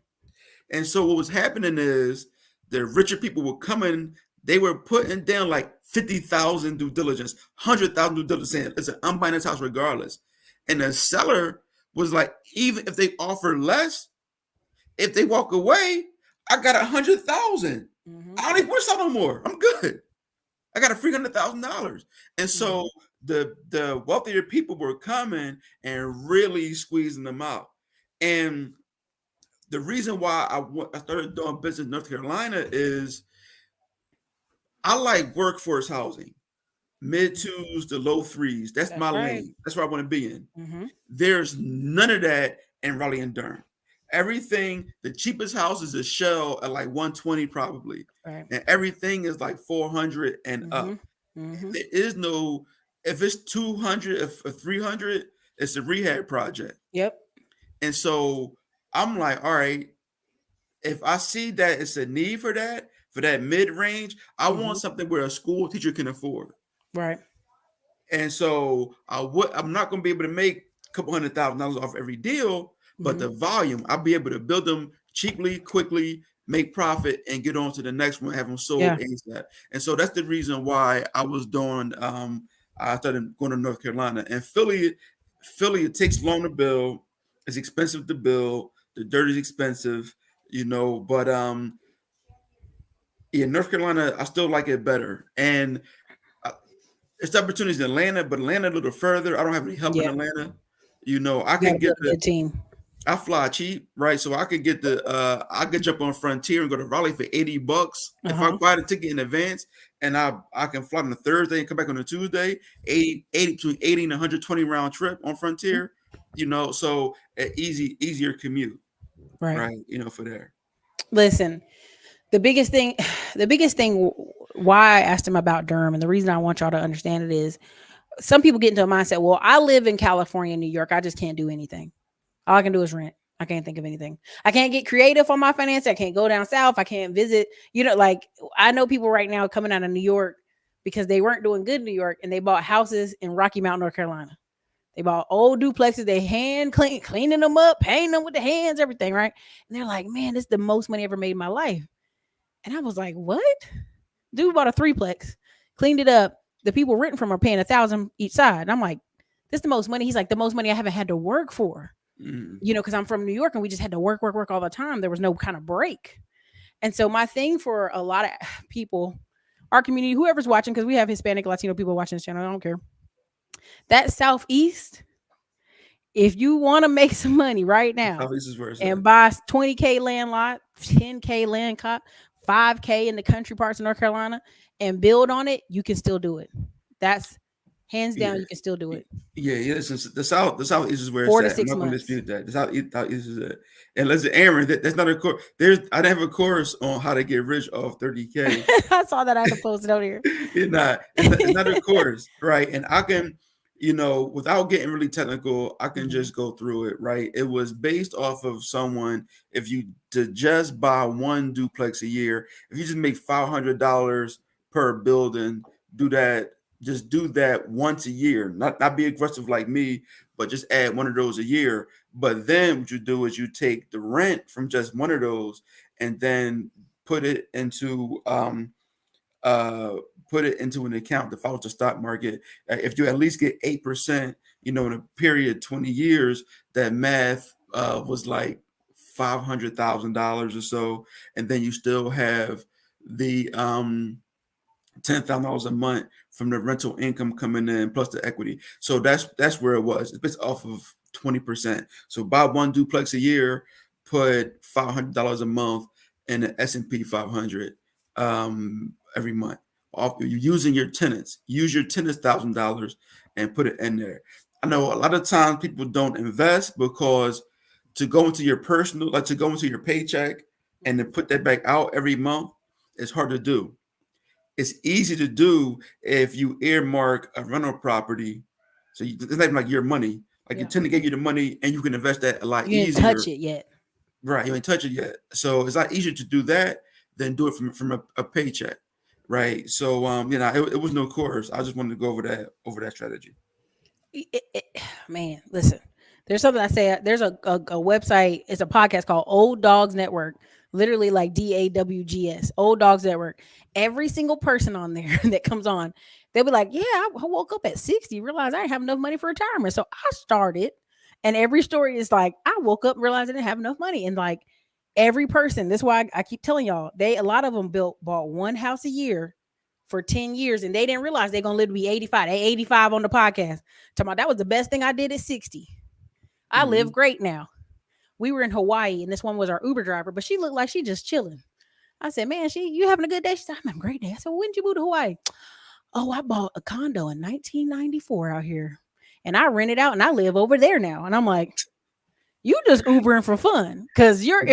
And so what was happening is the richer people were coming, they were putting down like 50,000 due diligence, 100,000 due diligence, saying, listen, I'm buying this house regardless. And the seller was like, even if they offer less, if they walk away, I got 100,000. Mm-hmm. I don't even want to sell no more. I'm good. I got a $300,000. And Mm-hmm. so the wealthier people were coming and really squeezing them out. And the reason why I started doing business in North Carolina is I like workforce housing, mid twos to low threes. That's my That's right. lane. That's where I want to be in. Mm-hmm. There's none of that in Raleigh and Durham. Everything, the cheapest house is a shell at like 120 probably, Right. and everything is like 400 and Mm-hmm. up. Mm-hmm. There is no, if it's 200 or 300, it's a rehab project. Yep. And so I'm like, all right, if I see that it's a need for that mid range, I Mm-hmm. want something where a school teacher can afford. Right. And so I'm not going to be able to make a couple $100,000 off every deal, but Mm-hmm. the volume, I'll be able to build them cheaply, quickly, make profit, and get on to the next one, have them sold Yeah. ASAP. And so that's the reason why I was doing. I started going to North Carolina and Philly. Philly, it takes long to build. It's expensive to build. The dirt is expensive, But yeah, North Carolina, I still like it better. And it's opportunities in Atlanta, but Atlanta a little further. I don't have any help in Yeah. Atlanta. I You got can to get build a good team. I fly cheap, right? So I could get I could jump on Frontier and go to Raleigh for $80. Uh If I huh. buy the ticket in advance and I can fly on a Thursday and come back on a Tuesday, 80 between 80 and 120 round trip on Frontier, so an easier commute, Right. right? For there. Listen, the biggest thing, the biggest thing why I asked him about Durham, and the reason I want y'all to understand it is some people get into a mindset. Well, I live in California, New York. I just can't do anything. All I can do is rent. I can't think of anything. I can't get creative on my finances. I can't go down south. I can't visit. Like I know people right now coming out of New York. because they weren't doing good in New York, and they bought houses in Rocky Mount, North Carolina. They bought old duplexes. They hand cleaning them up, painting them with the hands, everything, right? And they're like, man, this is the most money I ever made in my life. And I was like, what? Dude bought a threeplex, cleaned it up. The people renting from are paying 1,000 each side. And I'm like, this is the most money. He's like, the most money I haven't had to work for. Mm. Because I'm from New York and we just had to work, work, work all the time. There was no kind of break. And so my thing for a lot of people, our community, whoever's watching, because we have Hispanic, Latino people watching this channel, I don't care. That Southeast, if you want to make some money right now Southeast is where it's at. and buy 20K land lot, 10K land cop, 5K in the country parts of North Carolina and build on it, you can still do it. That's hands down, Yeah. you can still do it. Yeah. Listen, the southeast is where it's 4 to at. I'm 6 not going to months. dispute that. Southeast is it. And listen, Aaron, that's not a course. I didn't have a course on how to get rich off 30K. I saw that I had to post it out here. It's not a course, right? And I can, without getting really technical, I can just go through it, right? It was based off of someone, if you to just buy one duplex a year, if you just make $500 per building, just do that once a year, not be aggressive like me, but just add one of those a year. But then what you do is you take the rent from just one of those and then put it into uh put it into an account that follows the stock market. If you at least get 8%, in a period of 20 years, that math was like $500,000 or so, and then you still have the $10,000 a month from the rental income coming in plus the equity. So that's where it was. It's based off of 20%. So buy one duplex a year, put $500 a month in the S&P 500 every month. You're using your tenants. Use your tenants $1,000 and put it in there. I know a lot of times people don't invest because to go into your personal, like to go into your paycheck and then put that back out every month, it's hard to do. It's easy to do if you earmark a rental property. So it's not even like your money. Like Yeah. your tenant gave you the money and you can invest that a lot You didn't easier. touch it yet. Right. You ain't touch it yet. So it's a lot easier to do that than do it from a paycheck. Right. So it was no course. I just wanted to go over that strategy. Man, listen. There's something I say. There's a website. It's a podcast called Old Dogs Network. Literally like DAWGS. Old Dogs Network. Every single person on there that comes on, they'll be like, "Yeah, I woke up at 60, realized I didn't have enough money for retirement, so I started." And every story is like, "I woke up, realized I didn't have enough money," and like every person. That's why I keep telling y'all. A lot of them bought one house a year for 10 years and they didn't realize they're gonna live to be 85. They 85 on the podcast. Talking about that was the best thing I did at 60. I live great now. We were in Hawaii and this one was our Uber driver, but she looked like she just chilling. I said, "Man, you having a good day?" She said, "I'm having a great day." I said, "Well, when did you move to Hawaii?" "Oh, I bought a condo in 1994 out here. And I rent it out and I live over there now." And I'm like, "You just Ubering for fun. Cause you're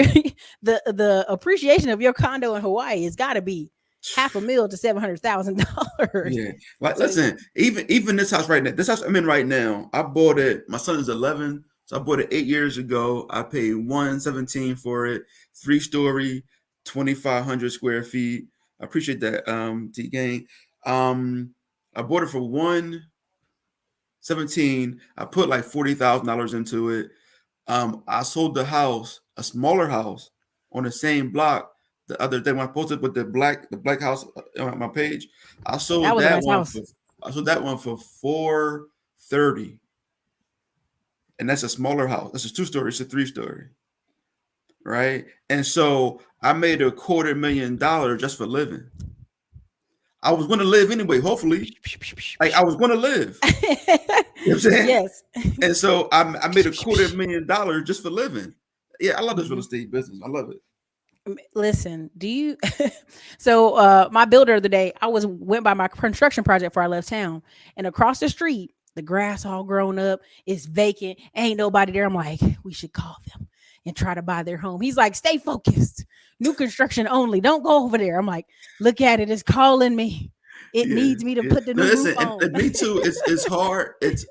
the appreciation of your condo in Hawaii has gotta be $500,000 to $700,000. Yeah. Like, So listen, even this house right now, this house I'm in right now, I bought it. My son is 11, so I bought it 8 years ago. I paid 117 for it, 3-story, 2,500 square feet. I appreciate that, T Gang. I bought it for 117. I put like $40,000 into it. I sold the house, a smaller house, on the same block the other day when I posted with the black house on my page. I that sold was a that nice one house. for I sold that one for 430, and that's a smaller house. That's a 2-story. It's a 3-story, right? And so I made $250,000 just for living. I was going to live anyway. Hopefully, like I was going to live. You know what I'm saying? Yes. And so I made $250,000 just for living. Yeah, I love this real estate business. I love it. Listen, do you so my builder the day I went by my construction project before I left town, and across the street the grass all grown up, it's vacant, ain't nobody there. I'm like, we should call them and try to buy their home. He's like, "Stay focused, new construction only, don't go over there." I'm like, "Look at it, it's calling me, it Yeah, needs me to yeah. put the No, new roof listen, on." and me too. It's hard. It's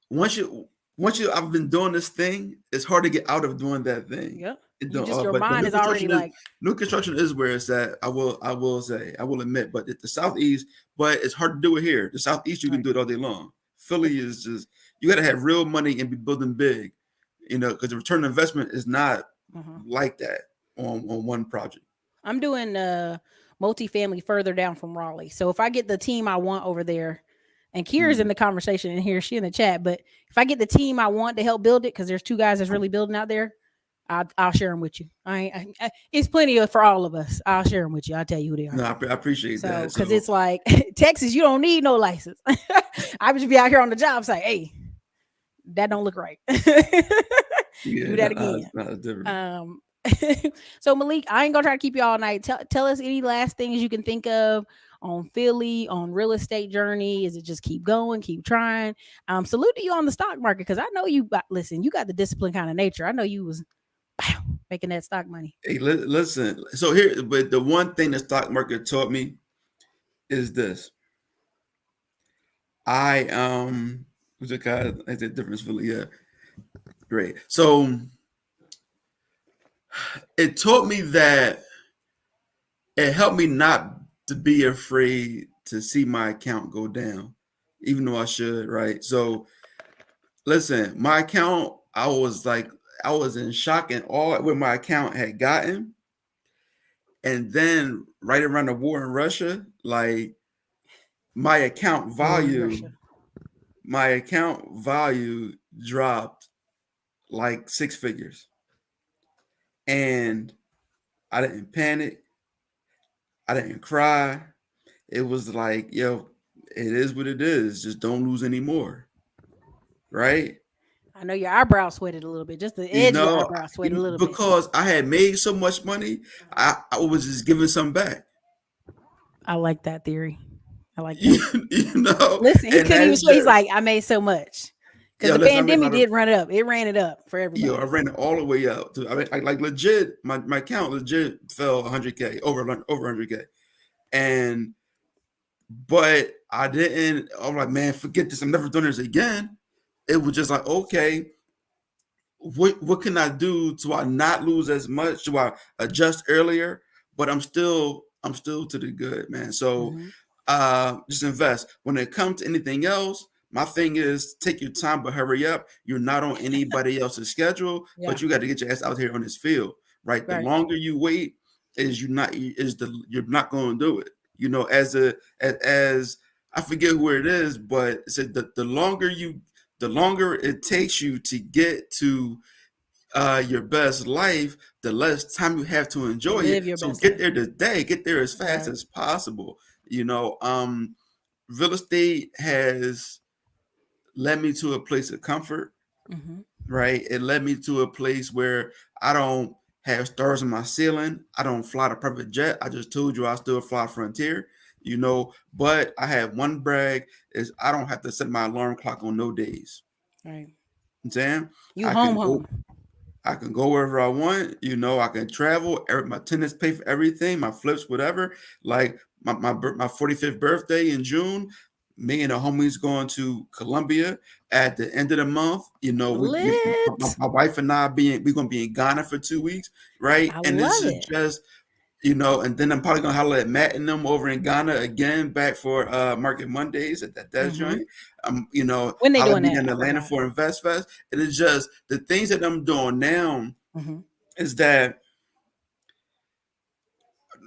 once you I've been doing this thing, it's hard to get out of doing that thing. Yep. It You don't, just your but mind is already like, new construction is where it's at. I will say, I will admit, but the southeast, but it's hard to do it here. The southeast, you can right. do it all day long. Philly is just, you got to have real money and be building big, because the return on investment is not Uh-huh. like that on one project. I'm doing multifamily further down from Raleigh. So if I get the team I want over there, and Kira's in Mm. the conversation in here, she in the chat. But if I get the team I want to help build it, because there's two guys that's really building out there, I'll share them with you. It's plenty of for all of us. I'll share them with you. I'll tell you who they are. No, I appreciate So that. because So it's like Texas, you don't need no license. I would just be out here on the job saying, "Hey, that don't look right. yeah, Do that again." that's different. Um, so Malik, I ain't gonna try to keep you all night. Tell us any last things you can think of on Philly, on real estate journey. Is it just keep going, keep trying? Salute to you on the stock market because I know you got listen, you got the discipline kind of nature. I know you was making that stock money. Hey, listen. So here, but the one thing the stock market taught me is this. What's it called? Like the difference, Philly. Yeah, great. So it taught me that it helped me not to be afraid to see my account go down, even though I should, right? So listen, my account, I was in shock and awe at where my account had gotten. And then right around the war in Russia, like my account War in value, Russia. my account value dropped like six figures. And I didn't panic. I didn't cry. It was like, yo, it is what it is. Just don't lose any more. Right? I know your eyebrow sweated a little bit. Just the You edge of your know, eyebrow sweated a little bit. because I had made so much money, I was just giving some back. I like that theory. I like that. you, you know, Listen, he and couldn't even that's sweat. He's just, like, I made so much. Because yo, the listen, I made a pandemic lot of, did run it up. It ran it up for yo, I everybody. ran it all the way up. I mean, like legit, my account legit fell 100K, over 100K. And, but I didn't, I'm like, man, forget this. I'm never doing this again. It was just like, okay, what can I do to I not lose as much? Do I adjust earlier? But I'm still to the good, man. So Hmm. just invest. When it comes to anything else, my thing is take your time, but hurry up. You're not on anybody else's schedule, Yeah, but you got to get your ass out here on this field, right? The right. longer you wait, you're not going to do it. As I forget who it is, but it said that the longer it takes you to get to your best life, the less time you have to To enjoy it. live your So best get life. there today, get there as fast Right. as possible. You know, real estate has led me to a place of comfort, Hmm. right? It led me to a place where I don't have stars in my ceiling. I don't fly the private jet. I just told you I still fly Frontier, but I have one brag is I don't have to set my alarm clock on no days. Right. You know what I'm saying? You I home can go home. I can go wherever I want. I can travel. My tenants pay for everything. My flips, whatever. Like my 45th birthday in June. Me and the homies going to Colombia at the end of the month. My Lit. wife and I we're gonna be in Ghana for 2 weeks, right? I And this love is it. just and then I'm probably gonna holler at Matt and them over in Ghana again, back for Market Mondays at that Hmm. joint. When they Holler at doing me that? in I Atlanta forgot. for Invest Fest. It is just the things that I'm doing now Hmm. is that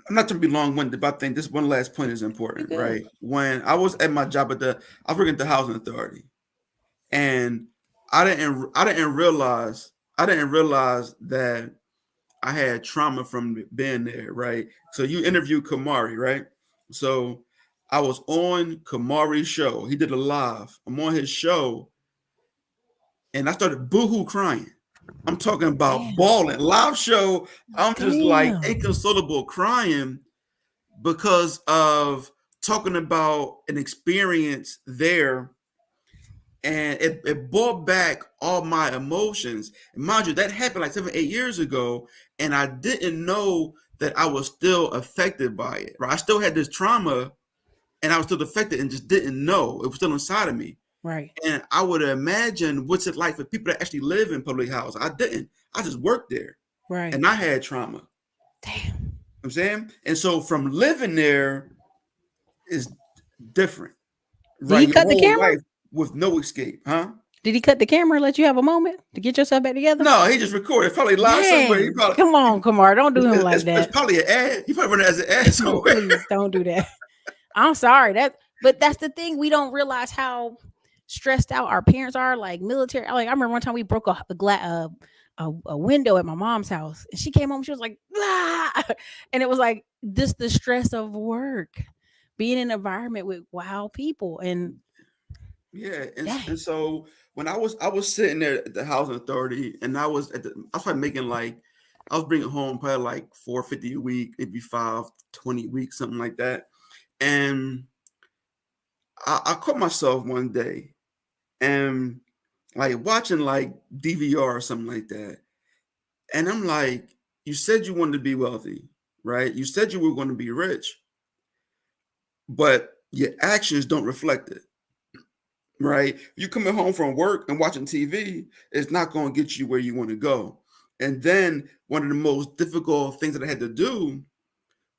I'm not trying to be long winded, but I think this one last point is You important, good? right? When I was at my job I was working at the housing authority, and I didn't realize that I had trauma from being there, right? So you interviewed Kamari, right? So I was on Kamari's show. He did a live. I'm on his show, and I started boohoo crying. I'm talking about Damn. bawling. Live show. I'm just like Damn. inconsolable crying because of talking about an experience there, and it brought back all my emotions. And mind you, that happened like 7, 8 years ago, and I didn't know that I was still affected by it. Right, I still had this trauma, and I was still affected, and just didn't know it was still inside of me. Right. And I would imagine what's it like for people that actually live in public house. I didn't. I just worked there, Right. and I had trauma. Damn. I'm saying, and so from living there is different, Did right? he Your cut the whole camera? life with no escape, huh? Did he cut the camera and let you have a moment to get yourself back together? No, he just recorded. Probably live somewhere. He Dang. probably Come on, Kamar. Don't do him like it's that. probably an ad. He probably run it as an ad somewhere. Please don't do that. I'm sorry. But that's the thing. We don't realize how stressed out our parents are. Like military. Like I remember one time we broke a window at my mom's house, and she came home. She was like, ah! And it was like just the stress of work, being in an environment with wild people, and Yeah, and dang, so when I was sitting there at the housing authority, and I was probably making like I was bringing home probably like 450 a week, maybe 520 a week, something like that. And I caught myself one day and like watching like DVR or something like that, and I'm like, you said you wanted to be wealthy, right? You said you were going to be rich, but your actions don't reflect it. Right? You coming home from work and watching TV is not going to get you where you want to go. And then one of the most difficult things that I had to do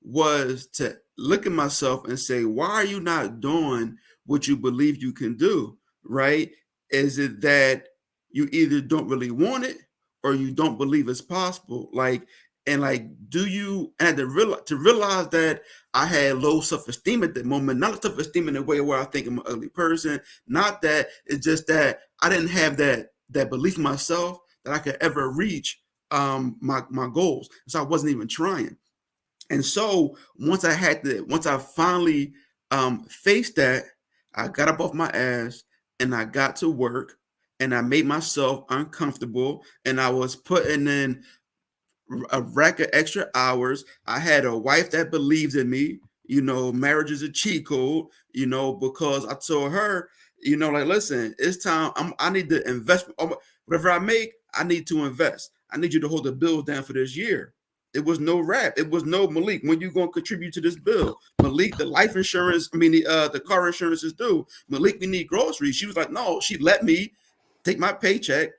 was to look at myself and say, why are you not doing what you believe you can do? Right? Is it that you either don't really want it or you don't believe it's possible? Like, do you, and I had to realize that I had low self-esteem at that moment, not self-esteem in a way where I think I'm an ugly person, not that, it's just that I didn't have that belief in myself that I could ever reach my goals. So I wasn't even trying. And so once I finally faced that, I got up off my ass and I got to work and I made myself uncomfortable and I was putting in a rack of extra hours. I had a wife that believed in me. You know, marriage is a cheat code. You know, because I told her, you know, like, listen, it's time. I need to invest. Whatever I make, I need to invest. I need you to hold the bills down for this year. It was no rap. It was no Malik. When you gonna contribute to this bill? Malik, the life insurance. I mean, the car insurance is due. Malik, we need groceries. She was like, no. She let me take my paycheck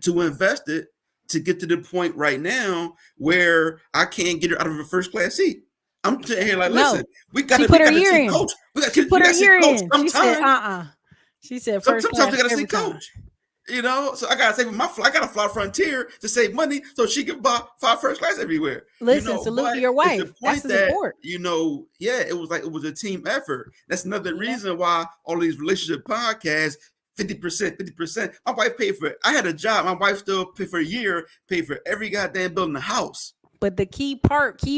to invest it to get to the point right now where I can't get her out of a first class seat. I'm sitting here like, listen, no. we got She to put we her got to year see in. coach. She We put got her to see year coach in. She said, sometime. She said first Sometimes we class got to see every time. coach. You know, so I gotta save my flight. I gotta fly Frontier to save money so she can fly first class everywhere. You Listen, know, salute to but your it's the wife. That's point the that support. yeah, it was like it was a team effort. That's another Yep. reason why all these relationship podcasts 50%, 50%. My wife paid for it. I had a job. My wife still paid for a year, paid for every goddamn bill in the house. But the key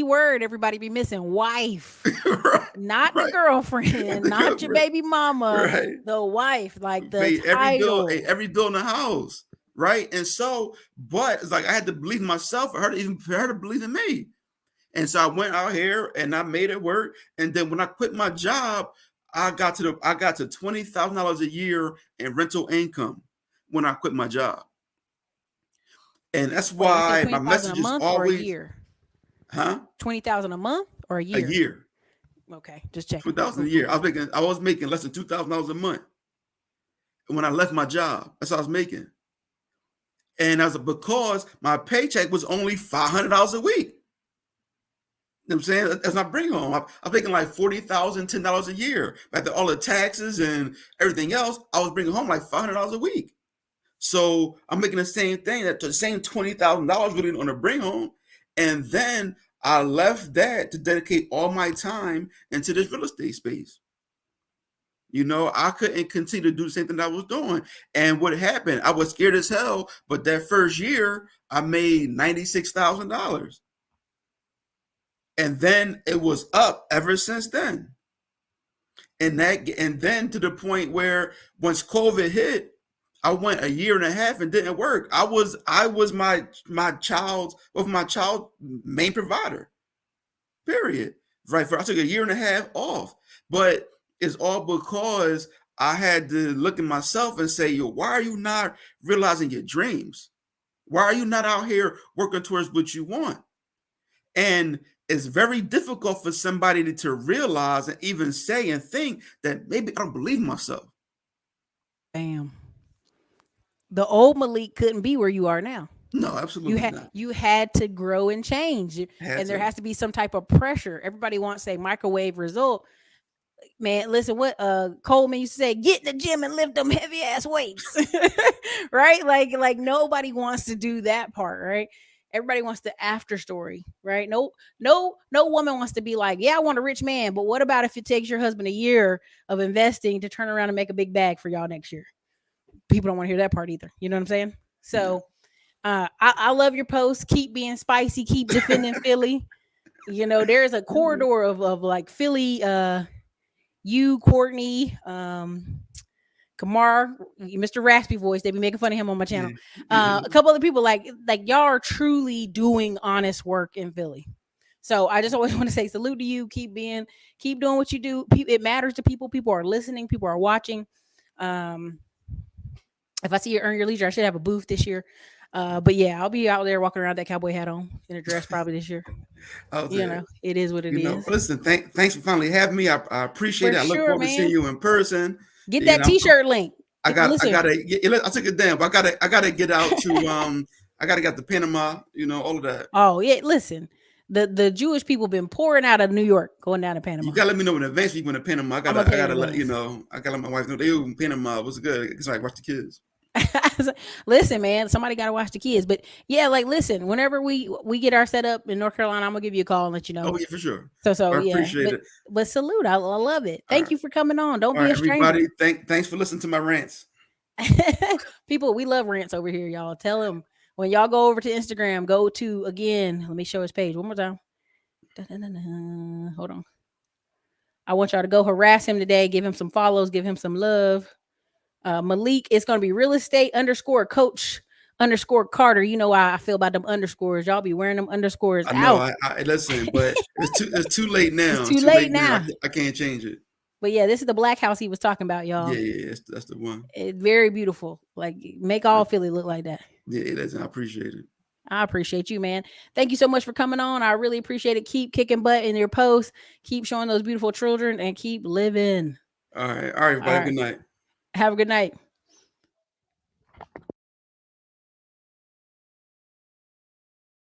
word everybody be missing, wife. Right, Not the right. girlfriend, The not your girlfriend. baby mama, Right. the wife, like the Paid title. every bill in the house. Right. And so, but it's like I had to believe in myself for her to believe in me. And so I went out here and I made it work. And then when I quit my job, I got to $20,000 a year in rental income when I quit my job. And that's Wait, you said why my 20,000 a message is month or a always, year? huh? 20,000 a month or a A year? year. Okay, just checking. 2,000 a year. I was making less than $2,000 a month when I left my job. That's what I was making. And as because my paycheck was only $500 a week. You know what I'm saying? That's not bring home. I'm making like $40,000, $10 a year. After all the taxes and everything else, I was bringing home like $500 a week. So I'm making the same thing, that the same $20,000 really on a bring home. And then I left that to dedicate all my time into this real estate space. You know, I couldn't continue to do the same thing that I was doing. And what happened? I was scared as hell, but that first year I made $96,000. And then it was up ever since then. And then to the point where once COVID hit, I went a year and a half and didn't work. I was my child main provider. Period. Right. I took a year and a half off. But it's all because I had to look at myself and say, yo, why are you not realizing your dreams? Why are you not out here working towards what you want? And it's very difficult for somebody to realize and even say and think that maybe I don't believe in myself. Bam. The old Malik couldn't be where you are now. No, absolutely not. You had to grow and change, Had and there to. has to be some type of pressure. Everybody wants a microwave result. Man, listen, what Coleman used to say, get in the gym and lift them heavy ass weights. Right? Like nobody wants to do that part, right? Everybody wants the after story, right? No woman wants to be like, yeah, I want a rich man, but what about if it takes your husband a year of investing to turn around and make a big bag for y'all next year? People don't want to hear that part either. You know what I'm saying? Yeah. So I love your posts. Keep being spicy, keep defending Philly. You know, there's a corridor of like Philly, you, Courtney, Kamar, Mr. Raspy Voice. They be making fun of him on my channel. Yeah. Yeah. A couple other people like y'all are truly doing honest work in Philly. So I just always want to say salute to you. Keep doing what you do. It matters to people. People are listening. People are watching. Um, if I see you earn your leisure, I should have a booth this year. But yeah, I'll be out there walking around with that cowboy hat on in a dress probably this year. Out You there. know, it is what it is. Listen, thanks for finally having me. I appreciate For it. I look sure, forward to seeing man. you in person. Get You that know, t-shirt link. I Listen. gotta I took it down, but I gotta get out to I gotta get to Panama, all of that. Oh yeah, listen. The Jewish people been pouring out of New York, going down to You Panama. gotta let me know in advance if you going to Panama. I'm gonna I tell you in gotta let advance. I gotta let my wife know they in Panama. What's good? It's like watch the kids. Listen, man, somebody got to watch the kids. But yeah, like listen, whenever we get our setup in North Carolina, I'm gonna give you a call and let you know. Oh yeah, for sure. So I yeah, appreciate it. but salute, I love it. All Thank right, you for coming on. Don't all be right, a stranger. everybody. Thanks for listening to my rants. People, we love rants over here, y'all. Tell them when y'all go over to Instagram, go to again. Let me show his page one more time. Da-da-da-da. Hold on. I want y'all to go harass him today. Give him some follows. Give him some love. Malik, it's going to be real estate underscore coach underscore Carter. You know how I feel about them underscores. Y'all be wearing them underscores I know. out. I listen, but it's too late It's now. too It's too late late now. now. I can't change it. But yeah, this is the black house he was talking about, Yeah, y'all. yeah, that's the one. It's very beautiful. Like make all Philly look like that. Yeah, it is. I appreciate it. I appreciate you, man. Thank you so much for coming on. I really appreciate it. Keep kicking butt in your posts. Keep showing those beautiful children and keep living. All right, All everybody. right. Good night. Have a good night.